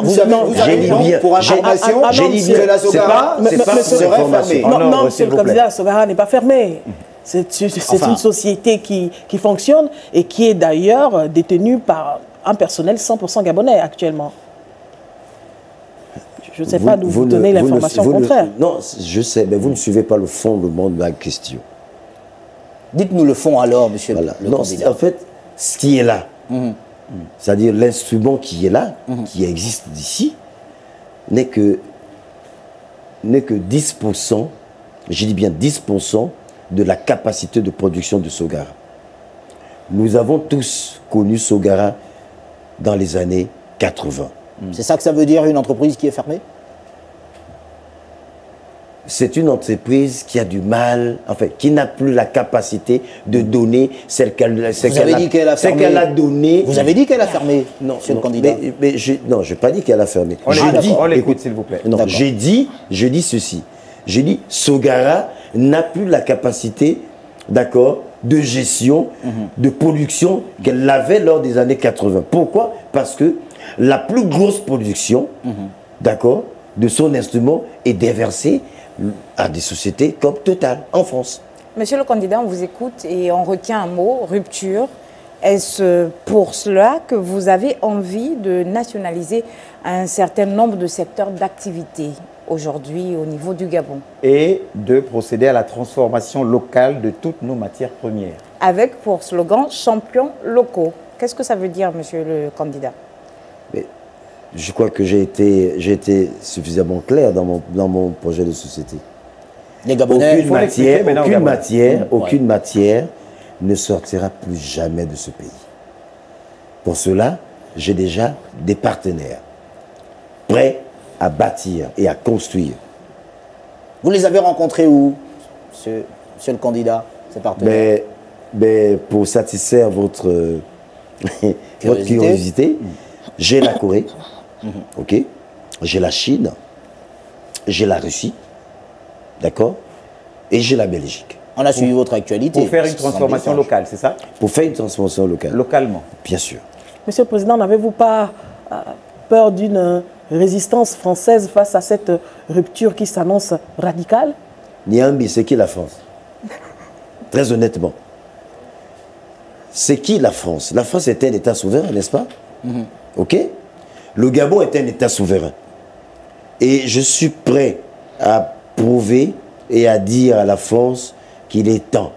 Vous avez dit pour information, j'ai dit que la Sogara serait fermée. Non, monsieur le candidat, la Sogara n'est pas fermée. C'est une société qui fonctionne et qui est d'ailleurs détenue par un personnel 100% gabonais actuellement. Je ne sais pas d'où vous donnez l'information contraire. Non, je sais, mais vous ne suivez pas le fondement de la question. Dites-nous le fond alors, monsieur le candidat. En fait, ce qui est là, c'est-à-dire l'instrument qui est là, qui existe d'ici, n'est que 10%, je dis bien 10% de la capacité de production de Sogara. Nous avons tous connu Sogara dans les années 80. C'est ça que ça veut dire, une entreprise qui est fermée? C'est une entreprise qui a du mal, enfin, qui n'a plus la capacité de donner celle qu'elle a donnée. Vous avez dit qu'elle a fermé, monsieur le candidat. Non, je n'ai pas dit qu'elle a fermé. On l'écoute, s'il vous plaît. Non, j'ai dit ceci. J'ai dit, Sogara n'a plus la capacité, d'accord, de gestion, de production qu'elle avait lors des années 80. Pourquoi? Parce que la plus grosse production, d'accord, de son instrument est déversée à des sociétés comme Total en France. Monsieur le candidat, on vous écoute et on retient un mot, rupture. Est-ce pour cela que vous avez envie de nationaliser un certain nombre de secteurs d'activité aujourd'hui au niveau du Gabon? Et de procéder à la transformation locale de toutes nos matières premières. Avec pour slogan « champions locaux ». Qu'est-ce que ça veut dire, monsieur le candidat? Mais je crois que j'ai été suffisamment clair dans mon projet de société. Les Gabonais, aucune matière ne sortira plus jamais de ce pays. Pour cela, j'ai déjà des partenaires prêts à bâtir et à construire. Vous les avez rencontrés où, monsieur le candidat, ces partenaires? Mais pour satisfaire votre curiosité, j'ai la Corée, ok, j'ai la Chine, j'ai la Russie, d'accord, et j'ai la Belgique. On a suivi votre actualité. Pour faire une transformation locale, c'est ça? Pour faire une transformation locale. Localement. Bien sûr. Monsieur le Président, n'avez-vous pas peur d'une résistance française face à cette rupture qui s'annonce radicale? Niambi, c'est qui la France? Très honnêtement. C'est qui la France? La France est un État souverain, n'est-ce pas? OK? Le Gabon est un État souverain. Et je suis prêt à prouver et à dire à la France qu'il est temps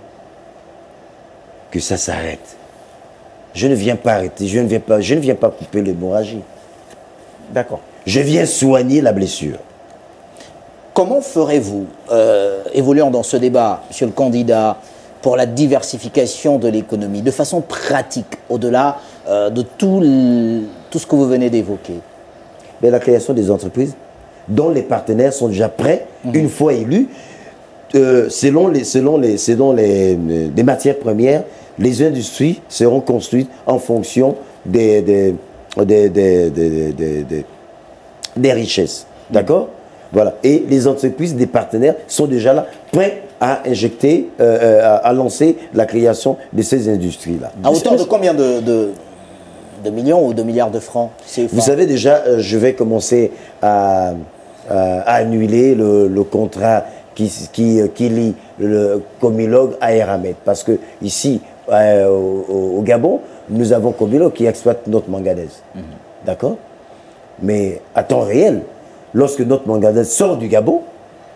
que ça s'arrête. Je ne viens pas arrêter, je ne viens pas couper l'hémorragie. D'accord. Je viens soigner la blessure. Comment ferez-vous, évoluant dans ce débat, monsieur le candidat, pour la diversification de l'économie, de façon pratique, au-delà de tout ce que vous venez d'évoquer? Mais la création des entreprises dont les partenaires sont déjà prêts, une fois élus, selon les matières premières, les industries seront construites en fonction des richesses. D'accord? Voilà. Et les entreprises des partenaires sont déjà là, prêts à injecter, à lancer la création de ces industries-là. À hauteur de combien de millions ou de milliards de francs CFA? Vous savez déjà, je vais commencer à annuler le contrat qui lie le Comilog à Eramet. Parce que ici, au Gabon, nous avons Comilog qui exploite notre manganèse. D'accord? Mais à temps réel, lorsque notre manganèse sort du Gabon,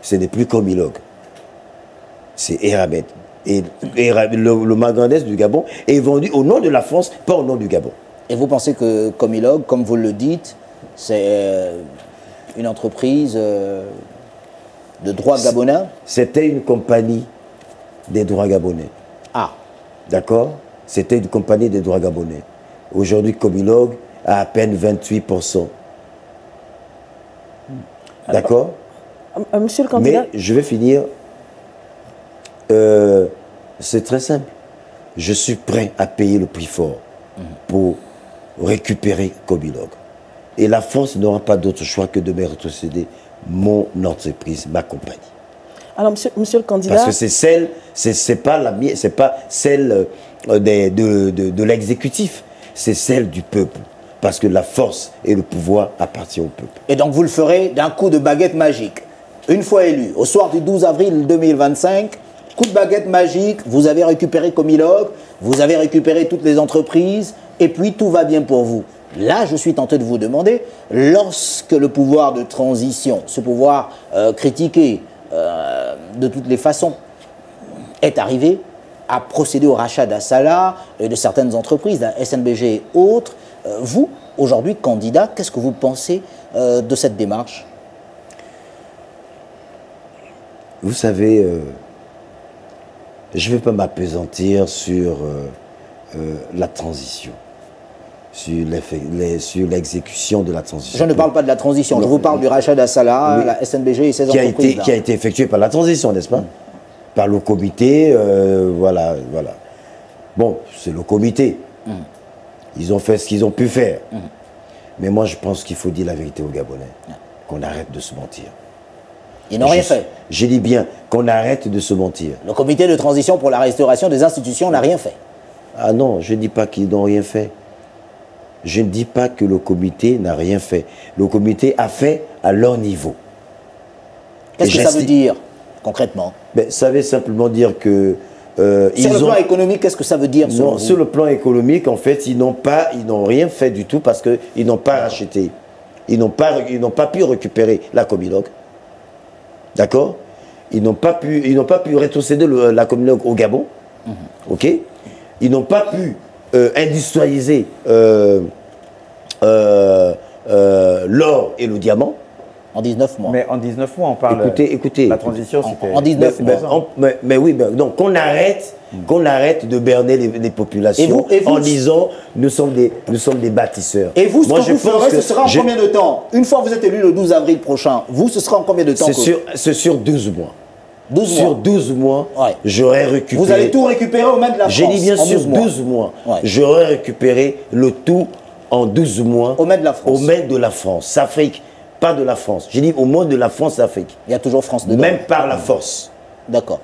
ce n'est plus Comilog. C'est Eramet. Et le manganèse du Gabon est vendu au nom de la France, pas au nom du Gabon. Et vous pensez que Comilog, comme vous le dites, c'est une entreprise de droit gabonais? C'était une compagnie des droits gabonais. Ah. D'accord? C'était une compagnie des droits gabonais. Aujourd'hui, Comilog a à peine 28%. D'accord? Monsieur le candidat. Mais je vais finir. C'est très simple. Je suis prêt à payer le prix fort pour récupérer Comilog. Et la France n'aura pas d'autre choix que de me retrocéder mon entreprise, ma compagnie. Alors, monsieur le candidat. Parce que c'est celle, c'est pas la mienne, c'est pas celle de l'exécutif, c'est celle du peuple. Parce que la force et le pouvoir appartiennent au peuple. Et donc vous le ferez d'un coup de baguette magique. Une fois élu, au soir du 12 avril 2025, coup de baguette magique, vous avez récupéré Comilog, vous avez récupéré toutes les entreprises, et puis tout va bien pour vous. Là, je suis tenté de vous demander, lorsque le pouvoir de transition, ce pouvoir critiqué de toutes les façons, est arrivé à procéder au rachat d'Assala et de certaines entreprises, la SNBG et autres, vous, aujourd'hui, candidat, qu'est-ce que vous pensez de cette démarche? Vous savez, je ne vais pas m'appesantir sur la transition, sur l'exécution de la transition. Je ne parle pas de la transition, je vous parle du rachat d'Assala, la SNBG et ses entreprises. Qui a été effectué par la transition, n'est-ce pas? Par le comité, voilà. Bon, c'est le comité. Ils ont fait ce qu'ils ont pu faire. Mais moi, je pense qu'il faut dire la vérité aux Gabonais. Qu'on arrête de se mentir. Ils n'ont rien fait. J'ai dit bien qu'on arrête de se mentir. Le comité de transition pour la restauration des institutions n'a rien fait. Ah non, je ne dis pas qu'ils n'ont rien fait. Je ne dis pas que le comité n'a rien fait. Le comité a fait à leur niveau. Qu'est-ce que ça veut dire, concrètement? Ça veut simplement dire que... sur le plan économique, qu'est-ce que ça veut dire? Non, sur le plan économique, en fait, ils n'ont rien fait du tout parce qu'ils n'ont pas racheté. Ils n'ont pas pu récupérer la Comilog. D'accord? Ils n'ont pas pu rétrocéder la Comilog au Gabon. OK? Ils n'ont pas pu industrialiser l'or et le diamant. En 19 mois. Mais en 19 mois, on parle... Écoutez. La transition, c'était... En 19 mois. Mais oui, donc qu'on arrête de berner les populations en disant nous sommes des bâtisseurs. Et vous, ce que vous ferez, ce sera en combien de temps? Une fois que vous êtes élu le 12 avril prochain, vous, ce sera en combien de temps? C'est sur 12 mois. 12 mois. Sur 12 mois, ouais. J'aurais récupéré... Vous allez tout récupérer au mains de la France. J'ai dit bien sûr 12 mois. Ouais. J'aurais récupéré le tout en 12 mois. Au mains de la France. Au mains de la France. Afrique, pas de la France. J'ai dit au moins de la France, Afrique. Il y a toujours France dedans. Même par la force. D'accord.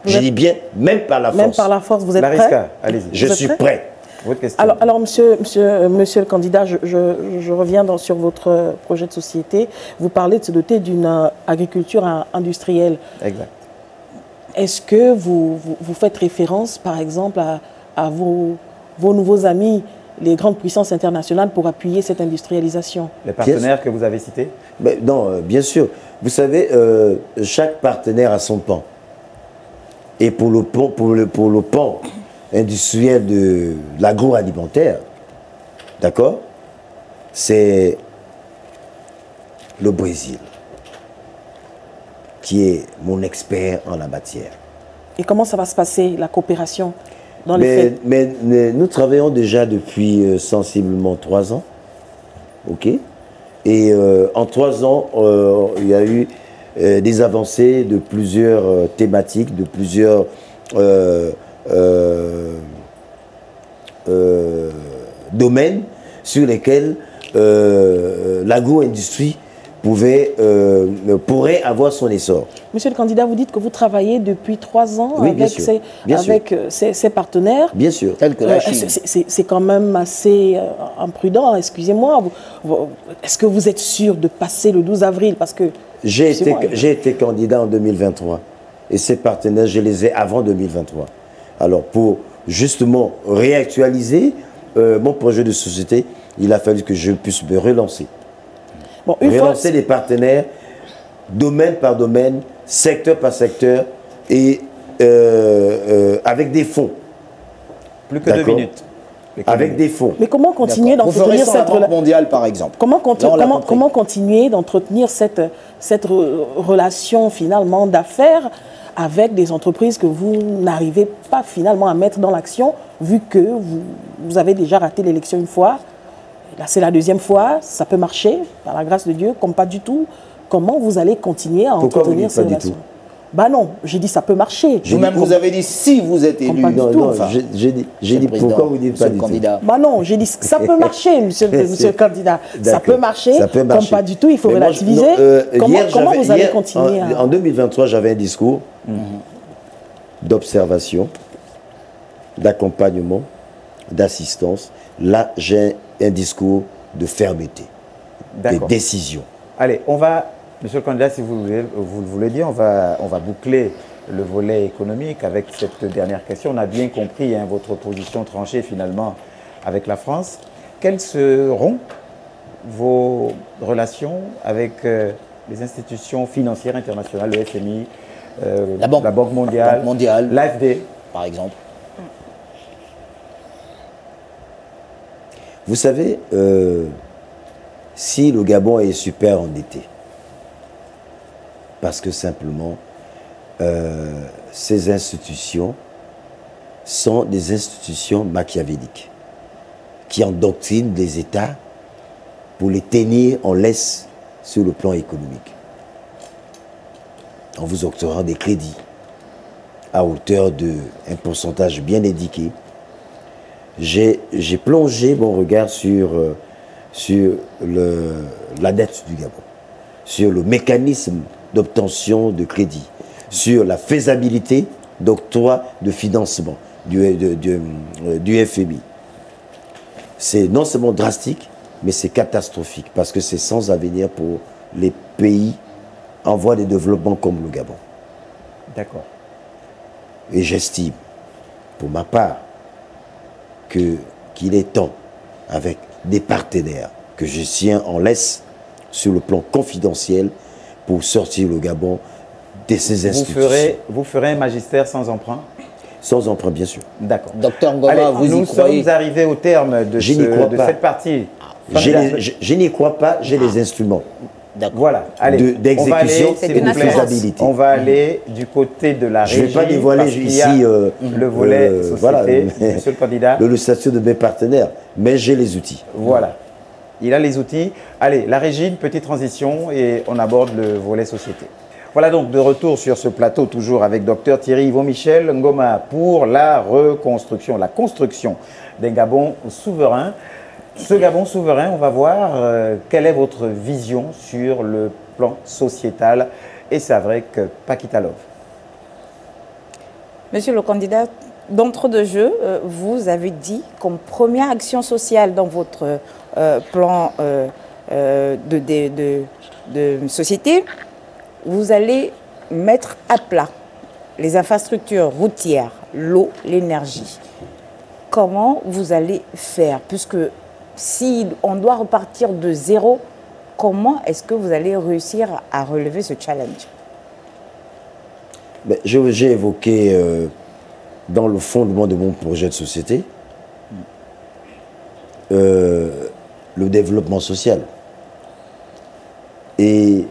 Je dis bien, même par la force. Même par la force, vous êtes prêt? Mariska, allez-y. Je suis prêt. Votre question. Alors monsieur le candidat, je reviens sur votre projet de société. Vous parlez de se doter d'une agriculture industrielle. Exact. Est-ce que vous faites référence, par exemple, à vos nouveaux amis, les grandes puissances internationales, pour appuyer cette industrialisation? Les partenaires que vous avez cités? Mais non, bien sûr. Vous savez, chaque partenaire a son pan. Et pour le pan industriel de l'agroalimentaire, d'accord, c'est le Brésil qui est mon expert en la matière. Et comment ça va se passer, la coopération dans les faits? Mais nous travaillons déjà depuis sensiblement 3 ans, ok. Et en 3 ans, il y a eu des avancées de plusieurs thématiques, de plusieurs domaines sur lesquels l'agro-industrie pourrait avoir son essor. Monsieur le candidat, vous dites que vous travaillez depuis 3 ans Oui, avec ces partenaires. Bien sûr. Tels que la Chine. C'est quand même assez imprudent, excusez-moi. Est-ce que vous êtes sûr de passer le 12 avril? Parce que j'ai été candidat en 2023 et ces partenaires, je les ai avant 2023. Alors, pour justement réactualiser mon projet de société, il a fallu que je puisse me relancer. Bon, relancer les partenaires, domaine par domaine, secteur par secteur, et avec des fonds. Plus que 2 minutes. Avec des fonds. Mais comment continuer d'entretenir cette relation mondiale, par exemple? Comment continuer d'entretenir cette relation finalement d'affaires avec des entreprises que vous n'arrivez pas finalement à mettre dans l'action, vu que vous avez déjà raté l'élection une fois? Là, c'est la 2e fois, ça peut marcher, par la grâce de Dieu, comme pas du tout. Comment vous allez continuer à entretenir ces relations? Bah non, j'ai dit ça peut marcher. Vous-même, vous avez dit si vous êtes élu. Non, j'ai dit pourquoi vous dites pas du tout? Bah non, j'ai dit ça peut marcher, monsieur le candidat. Ça peut marcher, comme pas du tout, il faut relativiser. Comment vous allez continuer en 2023, j'avais un discours d'observation, d'accompagnement, d'assistance. Là, j'ai un discours de fermeté, de décision. Allez, on va, monsieur le candidat, si vous le voulez dire, on va boucler le volet économique avec cette dernière question. On a bien compris votre position tranchée finalement avec la France. Quelles seront vos relations avec les institutions financières internationales, le FMI, la Banque mondiale, l'AFD, par exemple? Vous savez, si le Gabon est super endetté, parce que simplement, ces institutions sont des institutions machiavéliques qui endoctrinent les États pour les tenir en laisse sur le plan économique, en vous octroyant des crédits à hauteur d'un pourcentage bien indiqué. J'ai plongé mon regard sur la dette du Gabon, sur le mécanisme d'obtention de crédit, sur la faisabilité d'octroi de financement du FMI. C'est non seulement drastique, mais c'est catastrophique parce que c'est sans avenir pour les pays en voie de développement comme le Gabon. D'accord. Et j'estime, pour ma part, qu'il est temps, avec des partenaires que je tiens en laisse sur le plan confidentiel, pour sortir le Gabon de ces institutions. Vous ferez un magistère sans emprunt? Sans emprunt, bien sûr. D'accord. Docteur Ngoma, allez, vous y croyez? Nous sommes arrivés au terme de cette partie. Je n'y crois pas, j'ai les instruments. Voilà, allez, d'exécution et de faisabilité. On va aller du côté de la régie. Je ne vais pas dévoiler ici le volet société, voilà, monsieur le candidat. Le statut de mes partenaires, mais j'ai les outils. Voilà, il a les outils. Allez, la régie, une petite transition et on aborde le volet société. Voilà donc de retour sur ce plateau, toujours avec Dr Thierry Yvon-Michel Ngoma pour la reconstruction, la construction d'un Gabon souverain. Ce Gabon souverain, on va voir quelle est votre vision sur le plan sociétal. Et c'est avec Paquita Love. Monsieur le candidat, d'entre deux jeux, vous avez dit comme première action sociale dans votre plan de société, vous allez mettre à plat les infrastructures routières, l'eau, l'énergie. Comment vous allez faire? Puisque si on doit repartir de zéro, comment est-ce que vous allez réussir à relever ce challenge? J'ai évoqué dans le fondement de mon projet de société le développement social. Et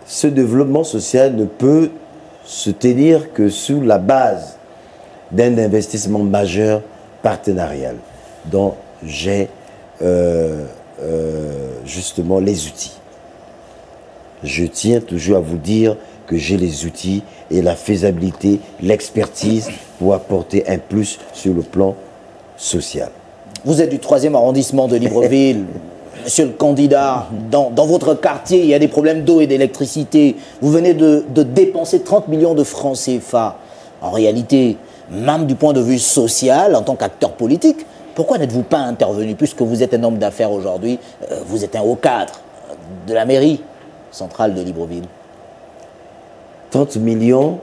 ce développement social ne peut se tenir que sous la base d'un investissement majeur partenarial dont j'ai justement les outils. Je tiens toujours à vous dire que j'ai les outils et la faisabilité, l'expertise pour apporter un plus sur le plan social. Vous êtes du 3e arrondissement de Libreville. Monsieur le candidat, dans votre quartier, il y a des problèmes d'eau et d'électricité. Vous venez de dépenser 30 millions de francs CFA. En réalité, même du point de vue social, en tant qu'acteur politique, pourquoi n'êtes-vous pas intervenu? Puisque vous êtes un homme d'affaires aujourd'hui, vous êtes un haut cadre de la mairie centrale de Libreville. 30 millions,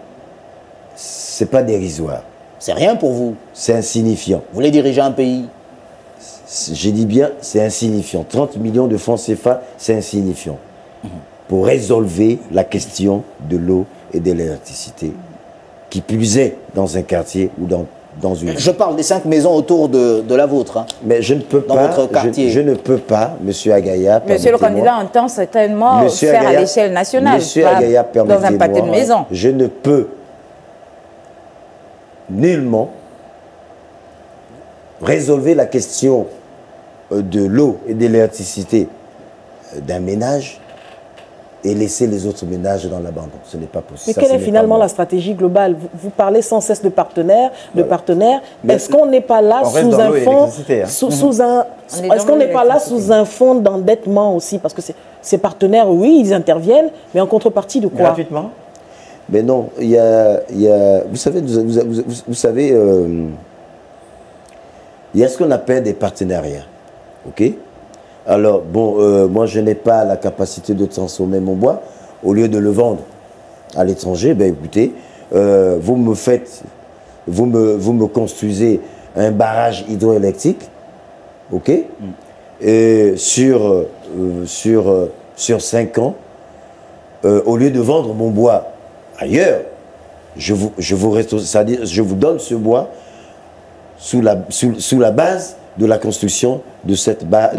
c'est pas dérisoire. C'est rien pour vous. C'est insignifiant. Vous voulez diriger un pays? J'ai dit bien, c'est insignifiant. 30 millions de francs CFA, c'est insignifiant. Pour résolver la question de l'eau et de l'électricité, qui puisait dans un quartier ou dans une... Je parle des 5 maisons autour de la vôtre. Hein. Mais je ne peux dans pas, votre quartier. Je ne peux pas, Monsieur Agaya, Monsieur le candidat entend certainement faire à l'échelle nationale, Monsieur pas Agaya, dans un pâté de maison. Je ne peux nullement résolver la question de l'eau et de l'électricité d'un ménage et laisser les autres ménages dans l'abandon. Ce n'est pas possible. Mais quelle est finalement la stratégie globale? Vous parlez sans cesse de partenaires, Est-ce qu'on n'est pas là sous un fond, est-ce qu'on n'est pas là sous un fond d'endettement aussi? Parce que ces partenaires, oui, ils interviennent, mais en contrepartie de quoi? Gratuitement? Mais non, il y a vous savez, il y a ce qu'on appelle des partenariats. OK? Alors, bon, moi, je n'ai pas la capacité de transformer mon bois. Au lieu de le vendre à l'étranger, ben écoutez, vous me construisez un barrage hydroélectrique, OK? Et sur 5 ans, au lieu de vendre mon bois ailleurs, je vous donne ce bois sous la base de la construction de ce barrage.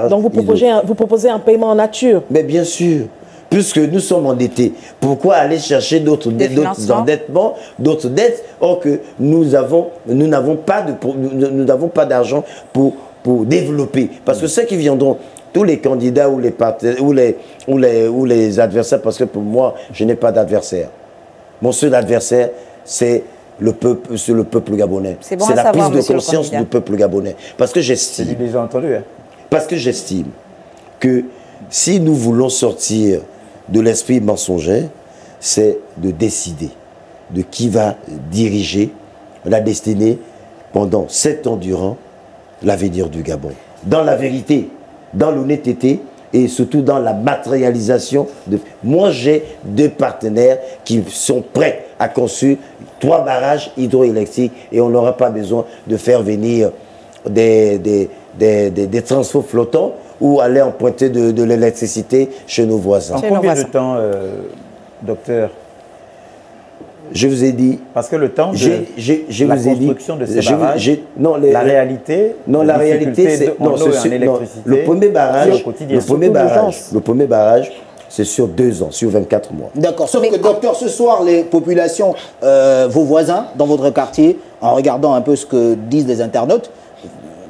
Donc vous proposez un paiement en nature? Mais bien sûr, puisque nous sommes endettés, pourquoi aller chercher d'autres endettements, d'autres dettes, or que nous n'avons pas d'argent pour développer. Parce que ceux qui viendront, tous les candidats ou les partenaires, ou les adversaires, parce que pour moi, je n'ai pas d'adversaire. Mon seul adversaire, c'est le peuple gabonais. C'est la prise de conscience du peuple gabonais. Parce que j'estime... C'est déjà entendu, hein. Parce que j'estime que si nous voulons sortir de l'esprit mensonger, c'est de décider de qui va diriger la destinée pendant 7 ans durant l'avenir du Gabon. Dans la vérité, dans l'honnêteté et surtout dans la matérialisation. Moi, j'ai 2 partenaires qui sont prêts à construire 3 barrages hydroélectriques et on n'aura pas besoin de faire venir des transports flottants ou aller emprunter de l'électricité chez nos voisins. En combien de temps, docteur? Je vous ai dit... Parce que le temps de la construction de ces barrages, la réalité, c'est... Le premier barrage, c'est sur 2 ans, sur 24 mois. D'accord. Sauf que, docteur, ce soir, les populations, vos voisins dans votre quartier, en regardant un peu ce que disent les internautes,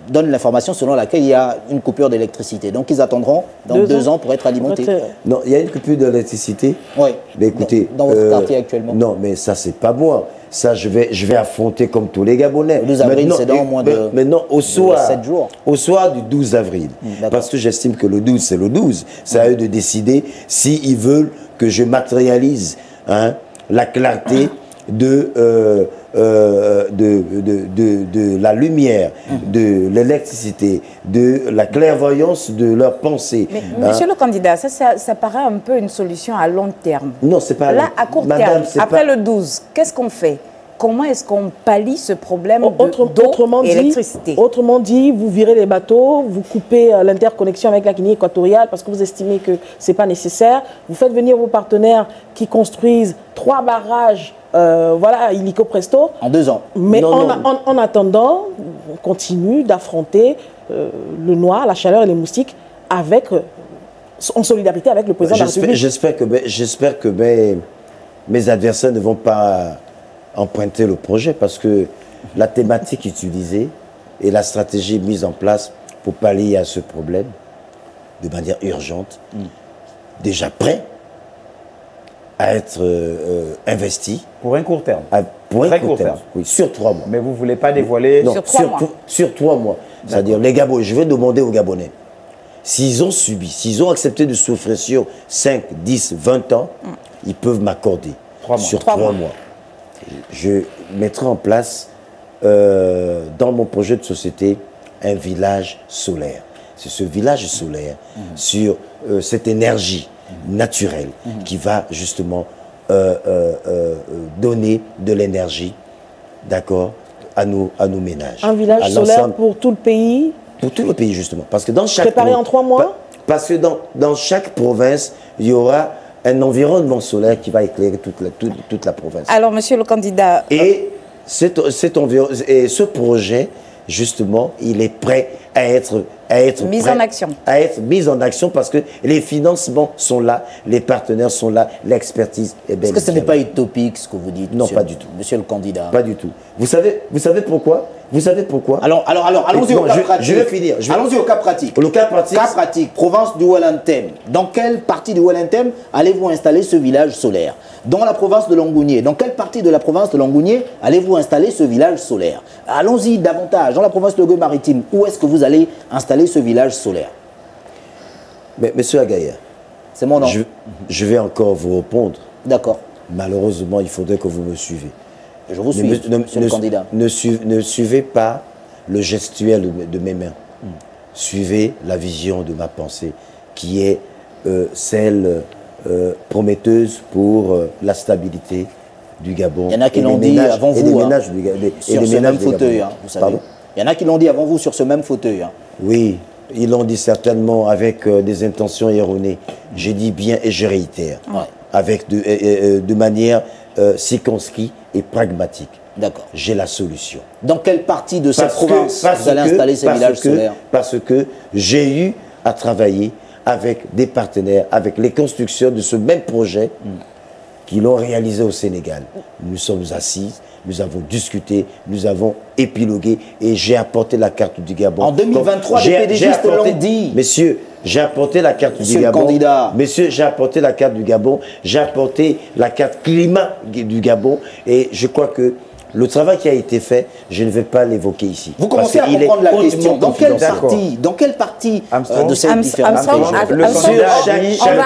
donnent l'information selon laquelle il y a une coupure d'électricité. Donc, ils attendront dans 2 ans pour être alimentés. Non, il y a une coupure d'électricité. Oui. Mais écoutez, dans votre quartier actuellement. Non, mais ça, c'est pas moi. Ça, je vais affronter comme tous les Gabonais. Le 12 avril, c'est dans moins de 7 jours. Au soir du 12 avril. Parce que j'estime que le 12, c'est le 12. C'est à eux de décider s'ils veulent que je matérialise la clarté de la lumière, de l'électricité, de la clairvoyance de leurs pensées. Mais, monsieur le candidat, ça paraît un peu une solution à long terme. Non, c'est pas... Là, à court terme, après le 12, qu'est-ce qu'on fait? Comment est-ce qu'on pallie ce problème d'eau et d'électricité? Autrement dit, vous virez les bateaux, vous coupez l'interconnexion avec la Guinée équatoriale parce que vous estimez que ce n'est pas nécessaire. Vous faites venir vos partenaires qui construisent 3 barrages, voilà, illico presto. En 2 ans. Mais en attendant, on continue d'affronter le noir, la chaleur et les moustiques en solidarité avec le président de la République. J'espère que mes adversaires ne vont pas emprunter le projet parce que la thématique utilisée et la stratégie mise en place pour pallier à ce problème de manière urgente, déjà prêt à être investi. Pour un court terme. Pour un court terme. Oui, sur 3 mois. Mais vous ne voulez pas dévoiler... Non, sur 3 mois. C'est-à-dire, les Gabonais, je vais demander aux Gabonais, s'ils ont subi, s'ils ont accepté de souffrir sur 5, 10, 20 ans, ils peuvent m'accorder sur 3 mois. Je mettrai en place, dans mon projet de société, un village solaire. C'est ce village solaire, sur cette énergie naturelle, qui va justement donner de l'énergie, d'accord, à nos ménages. Un village solaire pour tout le pays? Pour tout le pays, justement. Parce que dans chaque... Préparé en 3 mois? Parce que dans chaque province, il y aura un environnement solaire qui va éclairer toute la province. Alors, monsieur le candidat... Et ce projet, justement, il est prêt à être mis en action. À être mis en action parce que les financements sont là, les partenaires sont là, l'expertise est belle. Est-ce que ce n'est pas utopique ce que vous dites? Non, pas du tout. Monsieur le candidat. Pas du tout. Vous savez pourquoi? Vous savez pourquoi? Alors, allons-y au cas pratique. Je vais finir. Allons-y au cas pratique. Le cas pratique. Cas pratique, province du Wellington. Dans quelle partie du Wellington allez-vous installer ce village solaire? Dans la province de Longounié. Dans quelle partie de la province de Longounié allez-vous installer ce village solaire? Allons-y davantage. Dans la province de Gué-Maritime, où est-ce que vous allez installer ce village solaire? Mais, monsieur Agaya, c'est mon nom. Je vais encore vous répondre. D'accord. Malheureusement, il faudrait que vous me suivez. Je vous suis, monsieur le candidat. Ne suivez pas le gestuel de mes mains. Suivez la vision de ma pensée, qui est celle prometteuse pour la stabilité du Gabon. Il y en a qui l'ont dit avant vous, sur ce même fauteuil, vous savez. Il y en a qui l'ont dit avant vous sur ce même fauteuil. Oui, ils l'ont dit certainement avec des intentions erronées. J'ai dit bien et je réitère, avec de manière circonscrite et pragmatique. D'accord. J'ai la solution. Dans quelle partie de cette province vous allez installer ces villages solaires? Parce que j'ai eu à travailler avec des partenaires, avec les constructeurs de ce même projet qui l'ont réalisé au Sénégal. Nous sommes assis, nous avons discuté, nous avons épilogué et j'ai apporté la carte du Gabon. En 2023, les PDGistes l'ont dit. Messieurs, j'ai apporté la carte du Gabon. Candidat. Messieurs, j'ai apporté la carte du Gabon, j'ai apporté la carte climat du Gabon et je crois que le travail qui a été fait, je ne vais pas l'évoquer ici. Vous commencez à comprendre la question. Dans quelle partie de cette différence? On va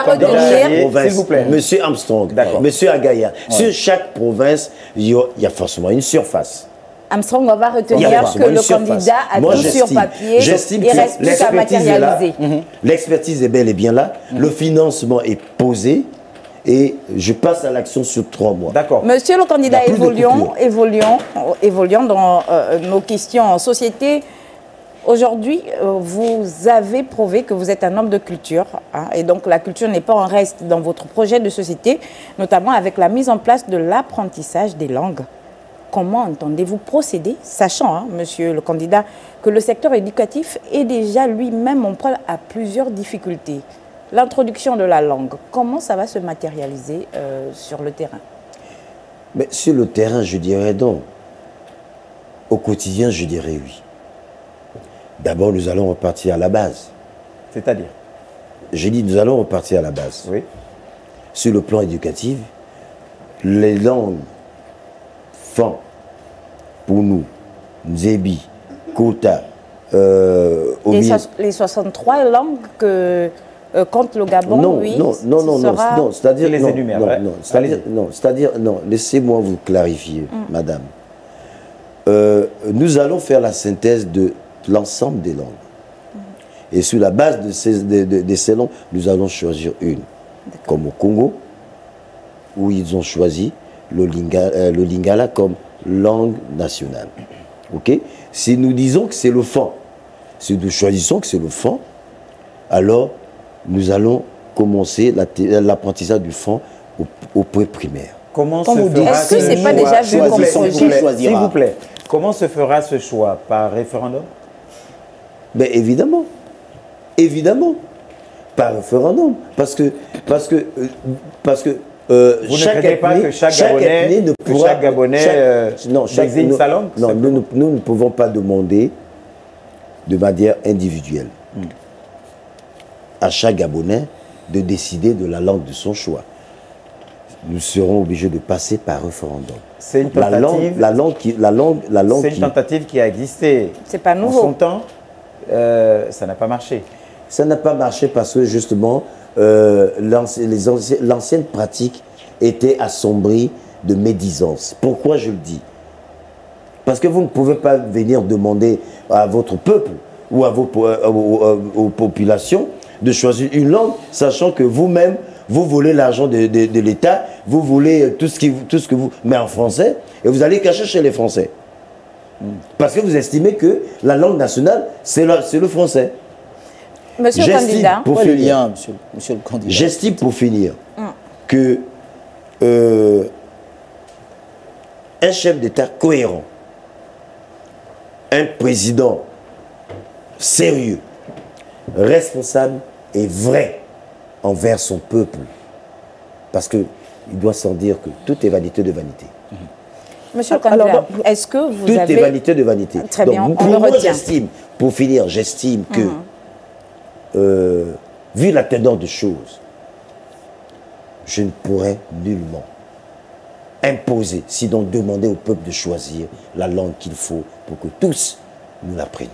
retenir, s'il vous plaît. Monsieur Armstrong, monsieur Agaya, sur chaque province, il y a forcément une surface. Armstrong, on va retenir que le candidat a tout sur papier, il reste plus qu'à matérialiser. L'expertise est bel et bien là, le financement est posé, et je passe à l'action sur 3 mois. D'accord. Monsieur le candidat, évoluons dans nos questions en société. Aujourd'hui, vous avez prouvé que vous êtes un homme de culture. Et donc, la culture n'est pas en reste dans votre projet de société, notamment avec la mise en place de l'apprentissage des langues. Comment entendez-vous procéder, sachant, monsieur le candidat, que le secteur éducatif est déjà lui-même en proie à plusieurs difficultés? L'introduction de la langue, comment ça va se matérialiser sur le terrain? Mais sur le terrain, je dirais non. Au quotidien, je dirais oui. D'abord, nous allons repartir à la base. C'est-à-dire? J'ai dit nous allons repartir à la base. Oui. Sur le plan éducatif, les langues font pour nous, Nzebi, Kota, les 63 langues que contre le Gabon, non, oui. non, c'est-à-dire les énumère, ouais. non, laissez-moi vous clarifier, madame. Nous allons faire la synthèse de l'ensemble des langues. Et sur la base de ces langues, nous allons choisir une. Comme au Congo, où ils ont choisi le lingala comme langue nationale. Ok? Si nous disons que c'est le fan, si nous choisissons que c'est le fan, alors nous allons commencer l'apprentissage du fan au point primaire. Comment Quand se vous dites, fera est-ce que ce c'est pas choix? déjà vu comme projet? S'il vous plaît, comment se fera ce choix? Par référendum? Ben évidemment. Évidemment. Par référendum. Parce que Vous ne craignez pas que chaque Gabonais désigne sa langue? Non, nous ne pouvons pas demander de manière individuelle à chaque Gabonais de décider de la langue de son choix. Nous serons obligés de passer par référendum. C'est une tentative. C'est une tentative qui a existé. C'est pas nouveau. En son temps, ça n'a pas marché. Ça n'a pas marché parce que justement, l'ancienne pratique était assombrie de médisance. Pourquoi je le dis? Parce que vous ne pouvez pas venir demander à votre peuple ou à aux populations de choisir une langue, sachant que vous-même, vous volez l'argent de l'État, vous volez tout ce que vous mettez en français, et vous allez cacher chez les Français. Parce que vous estimez que la langue nationale, c'est le français. Monsieur le candidat. Pour le finir, lien, monsieur le candidat? j'estime pour finir que un chef d'État cohérent, un président sérieux, responsable et vrai envers son peuple. Parce qu'il doit s'en dire que tout est vanité de vanité. Monsieur le candidat, est-ce que vous avez... Tout est vanité de vanité. Très Donc, bien, on pour le moi, retient. pour finir, j'estime que, vu la tendance des choses, je ne pourrais nullement imposer, sinon demander au peuple de choisir la langue qu'il faut pour que tous nous l'apprenions.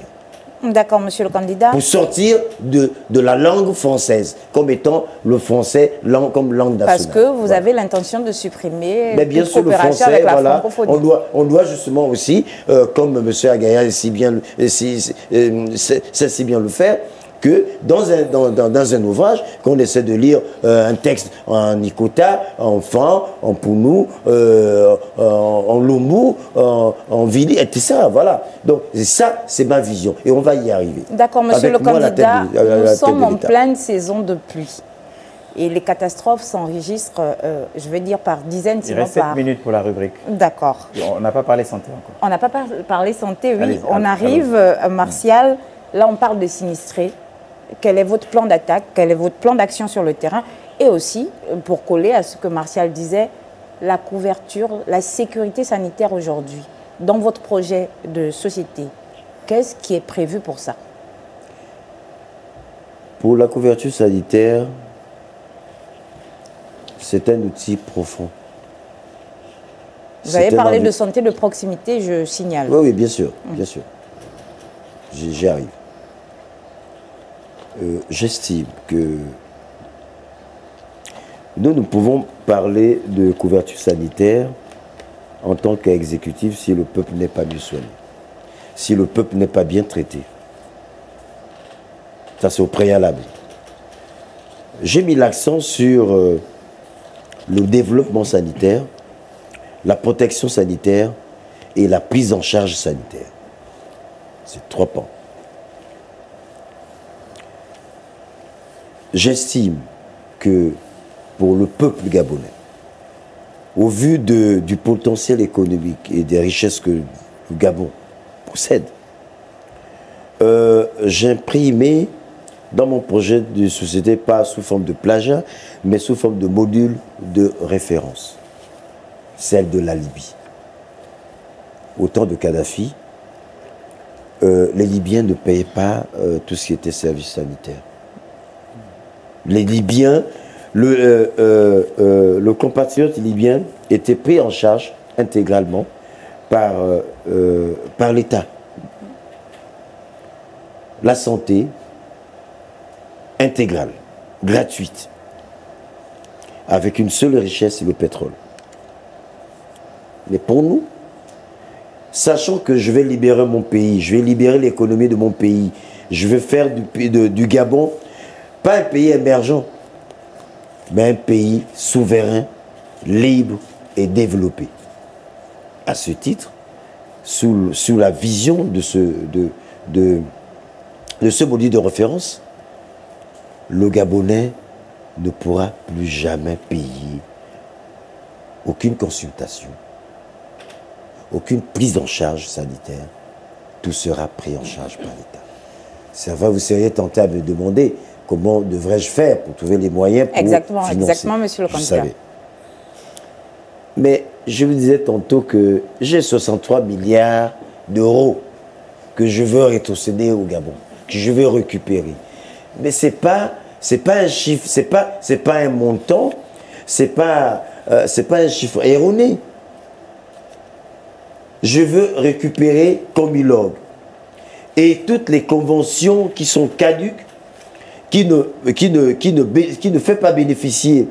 D'accord, monsieur le candidat. Pour sortir de la langue française, comme étant le français comme langue nationale. Parce que vous avez l'intention de supprimer mais bien toute sûr, le coopération français, avec la voilà, francophonie. on doit justement aussi, comme M. Agaya sait si bien le faire, que dans un ouvrage, qu'on essaie de lire un texte en Ikota, en Fan, en Pounou, en Lombou, en Vili, etc. Voilà. Donc ça, c'est ma vision. Et on va y arriver. D'accord, monsieur Avec le moi, candidat, nous sommes en l'État. pleine saison de pluie. Et les catastrophes s'enregistrent, je vais dire, par dizaines, Il sinon reste 7 par... minutes pour la rubrique. D'accord. On n'a pas parlé santé encore. On n'a pas parlé santé, oui. Allez-y, On arrive, Martial, là on parle de sinistrés. Quel est votre plan d'attaque? Quel est votre plan d'action sur le terrain? Et aussi, pour coller à ce que Martial disait, la couverture, la sécurité sanitaire aujourd'hui. Dans votre projet de société, qu'est-ce qui est prévu pour ça? Pour la couverture sanitaire, c'est un outil profond. Vous avez parlé de santé de proximité, je signale. Oui, bien sûr, bien sûr. J'y arrive. J'estime que nous pouvons parler de couverture sanitaire en tant qu'exécutif si le peuple n'est pas mieux soigné, si le peuple n'est pas bien traité. Ça, c'est au préalable. J'ai mis l'accent sur le développement sanitaire, la protection sanitaire et la prise en charge sanitaire. C'est 3 pans. J'estime que pour le peuple gabonais, au vu du potentiel économique et des richesses que le Gabon possède, j'ai imprimé dans mon projet de société, pas sous forme de plagiat, mais sous forme de module de référence, celle de la Libye. Au temps de Kadhafi, les Libyens ne payaient pas tout ce qui était service sanitaire. Les Libyens, le compatriote libyen était pris en charge intégralement par l'État. La santé intégrale. gratuite, avec une seule richesse, c'est le pétrole. Mais pour nous, sachant que je vais libérer mon pays, je vais libérer l'économie de mon pays, je vais faire du Gabon, pas un pays émergent, mais un pays souverain, libre et développé. À ce titre, sous la vision de ce module de référence, le Gabonais ne pourra plus jamais payer aucune consultation, aucune prise en charge sanitaire. Tout sera pris en charge par l'État. Ça va, vous seriez tenté à me demander comment devrais-je faire pour trouver les moyens pour financer. Exactement, monsieur le candidat. Mais je vous disais tantôt que j'ai 63 milliards d'euros que je veux rétrocéder au Gabon, que je veux récupérer. Mais c'est pas un chiffre, c'est pas un montant, c'est pas un chiffre erroné. Je veux récupérer Comilog et toutes les conventions qui sont caduques, qui ne fait pas bénéficier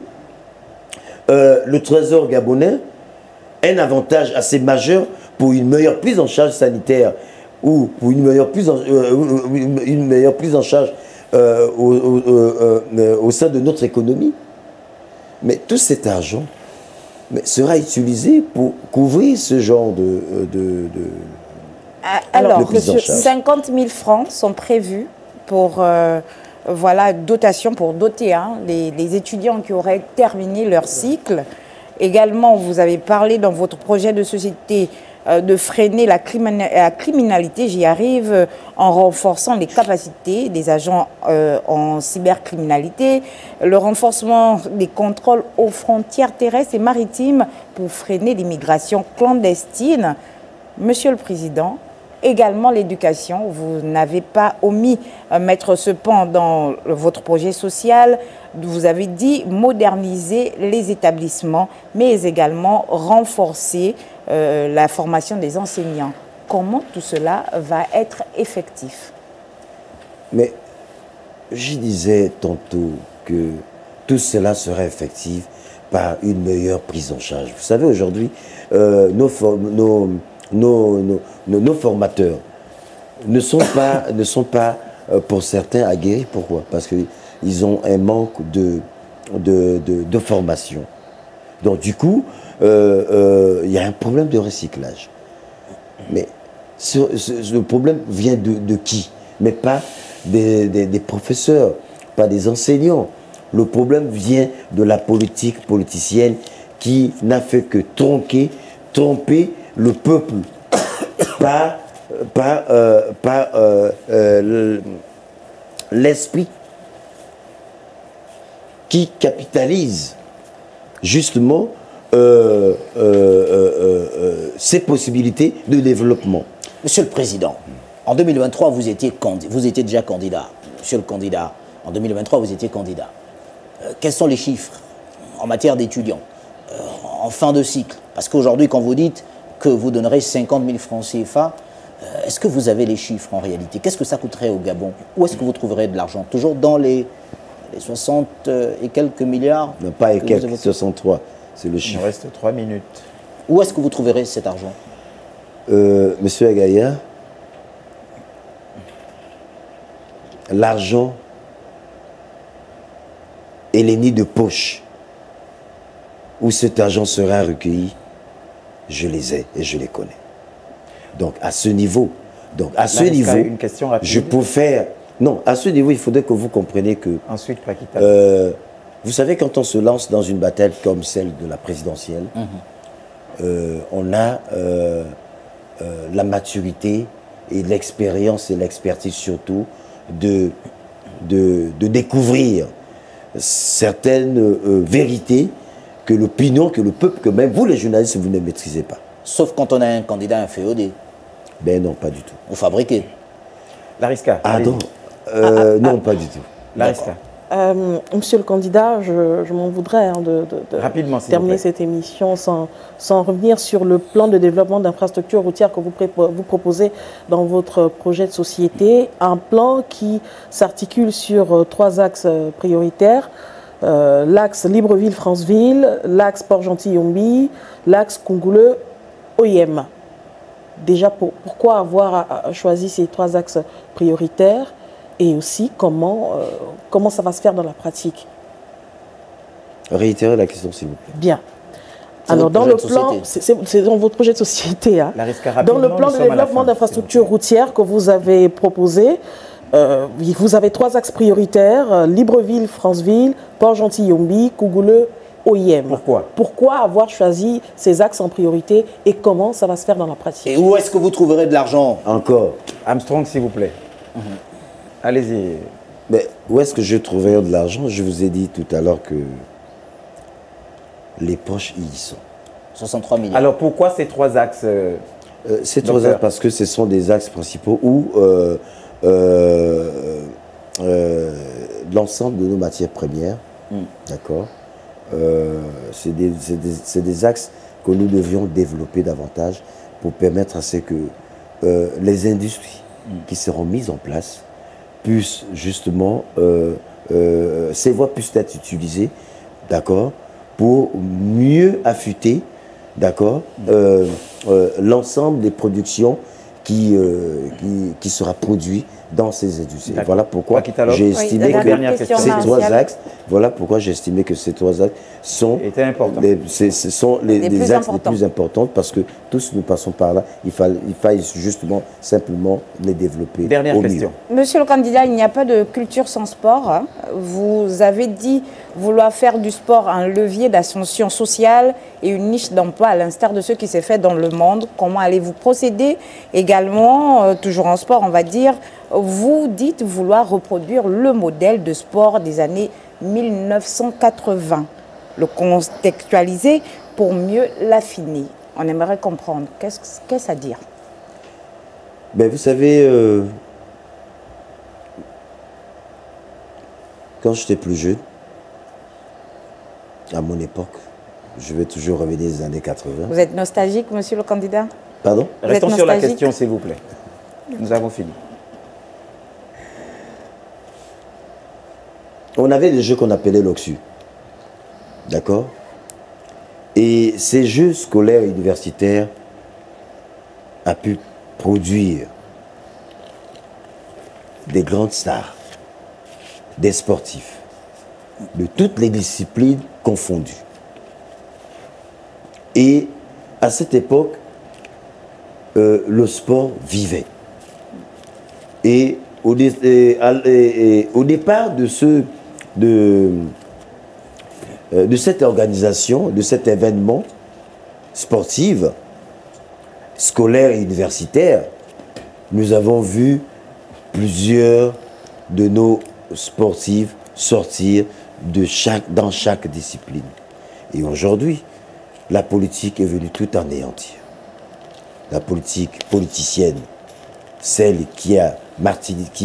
le trésor gabonais, un avantage assez majeur pour une meilleure prise en charge sanitaire ou pour une meilleure prise en charge au sein de notre économie. Mais tout cet argent sera utilisé pour couvrir ce genre Alors, 50 000 francs sont prévus pour voilà, dotation pour doter les étudiants qui auraient terminé leur cycle. Également, vous avez parlé dans votre projet de société de freiner la criminalité, j'y arrive, en renforçant les capacités des agents en cybercriminalité, le renforcement des contrôles aux frontières terrestres et maritimes pour freiner l'immigration clandestine. Monsieur le Président, également l'éducation, vous n'avez pas omis mettre ce pan dans votre projet social. Vous avez dit moderniser les établissements, mais également renforcer la formation des enseignants. Comment tout cela va être effectif? Mais je disais tantôt que tout cela serait effectif par une meilleure prise en charge. Vous savez, aujourd'hui, nos formateurs ne sont pas pour certains aguerris. Pourquoi? Parce qu'ils ont un manque de formation. Donc du coup, il y a un problème de recyclage. Mais le problème vient de qui? Mais pas des professeurs, pas des enseignants. Le problème vient de la politique politicienne qui n'a fait que tromper le peuple par l'esprit qui capitalise justement ces possibilités de développement. Monsieur le Président, en 2023, vous étiez déjà candidat. Monsieur le candidat, en 2023, vous étiez candidat. Quels sont les chiffres en matière d'étudiants en fin de cycle? Parce qu'aujourd'hui, quand vous dites que vous donnerez 50 000 francs CFA, est-ce que vous avez les chiffres en réalité? Qu'est-ce que ça coûterait au Gabon? Où est-ce que vous trouverez de l'argent? Toujours dans les 60 et quelques milliards? Non, pas et quelques, 63, c'est le chiffre. Il reste 3 minutes. Où est-ce que vous trouverez cet argent? Monsieur Agaya, l'argent et les nids de poche où cet argent sera recueilli, je les ai et je les connais. Donc à ce niveau, une question rapide. Je peux faire... Non, à ce niveau, il faudrait que vous compreniez que... Ensuite, Paquita. Vous savez, quand on se lance dans une bataille comme celle de la présidentielle, on a la maturité et l'expérience et l'expertise surtout de découvrir certaines vérités que l'opinion, que le peuple, que même vous les journalistes, vous ne maîtrisez pas. Sauf quand on a un candidat inféodé. Ben non, pas du tout. Vous fabriquez. Lariska. Ah non, non, pas du tout. Lariska. Monsieur le candidat, je m'en voudrais de Rapidement, terminer cette émission sans revenir sur le plan de développement d'infrastructures routières que vous proposez dans votre projet de société. Un plan qui s'articule sur 3 axes prioritaires. L'axe Libreville-Franceville, l'axe Port-Gentil-Yombi, l'axe Koungheul-Oyem. Déjà, pourquoi avoir choisi ces 3 axes prioritaires et aussi comment ça va se faire dans la pratique? Réitérez la question, s'il vous plaît. Bien. Alors, dans le plan, c'est dans votre projet de société, hein. Dans le plan de développement d'infrastructures routières que vous avez proposé, vous avez 3 axes prioritaires, Libreville, Franceville, Port-Gentil-Yombi, Koungheul-Oyem. Pourquoi avoir choisi ces axes en priorité et comment ça va se faire dans la pratique? Et où est-ce que vous trouverez de l'argent? Encore. Armstrong, s'il vous plaît. Allez-y. Mais où est-ce que je trouverai de l'argent? Je vous ai dit tout à l'heure que les poches y sont. 63 milliards. Alors pourquoi ces 3 axes Ces 3 axes, parce que ce sont des axes principaux où l'ensemble de nos matières premières, d'accord, c'est des axes que nous devions développer davantage pour permettre à ce que les industries qui seront mises en place puissent justement, ces voies puissent être utilisées, d'accord, pour mieux affûter, d'accord, l'ensemble des productions qui sera produit dans ces industries. Voilà pourquoi j'ai estimé que ces 3 axes, voilà pourquoi j'ai estimé que ces 3 axes sont les axes les plus importants, parce que tous nous passons par là. Il faille justement simplement les développer. Dernière question. Monsieur le candidat, il n'y a pas de culture sans sport, hein. Vous avez dit vouloir faire du sport un levier d'ascension sociale et une niche d'emploi à l'instar de ce qui s'est fait dans le monde. Comment allez-vous procéder également, toujours en sport on va dire, vous dites vouloir reproduire le modèle de sport des années 1980, le contextualiser pour mieux l'affiner. On aimerait comprendre. Qu'est-ce à dire? Ben, vous savez, quand j'étais plus jeune, à mon époque, je vais toujours revenir des années 80. Vous êtes nostalgique, monsieur le candidat? Pardon? Restons sur la question, s'il vous plaît. Nous avons fini. On avait des jeux qu'on appelait l'OXU. D'accord? Et ces jeux scolaires et universitaires ont pu produire des grandes stars, des sportifs, de toutes les disciplines confondues. Et à cette époque, le sport vivait. Et au départ de cette organisation, de cet événement sportif, scolaire et universitaire, nous avons vu plusieurs de nos sportifs sortir dans chaque discipline. Et aujourd'hui, la politique est venue tout anéantir. La politique politicienne, celle qui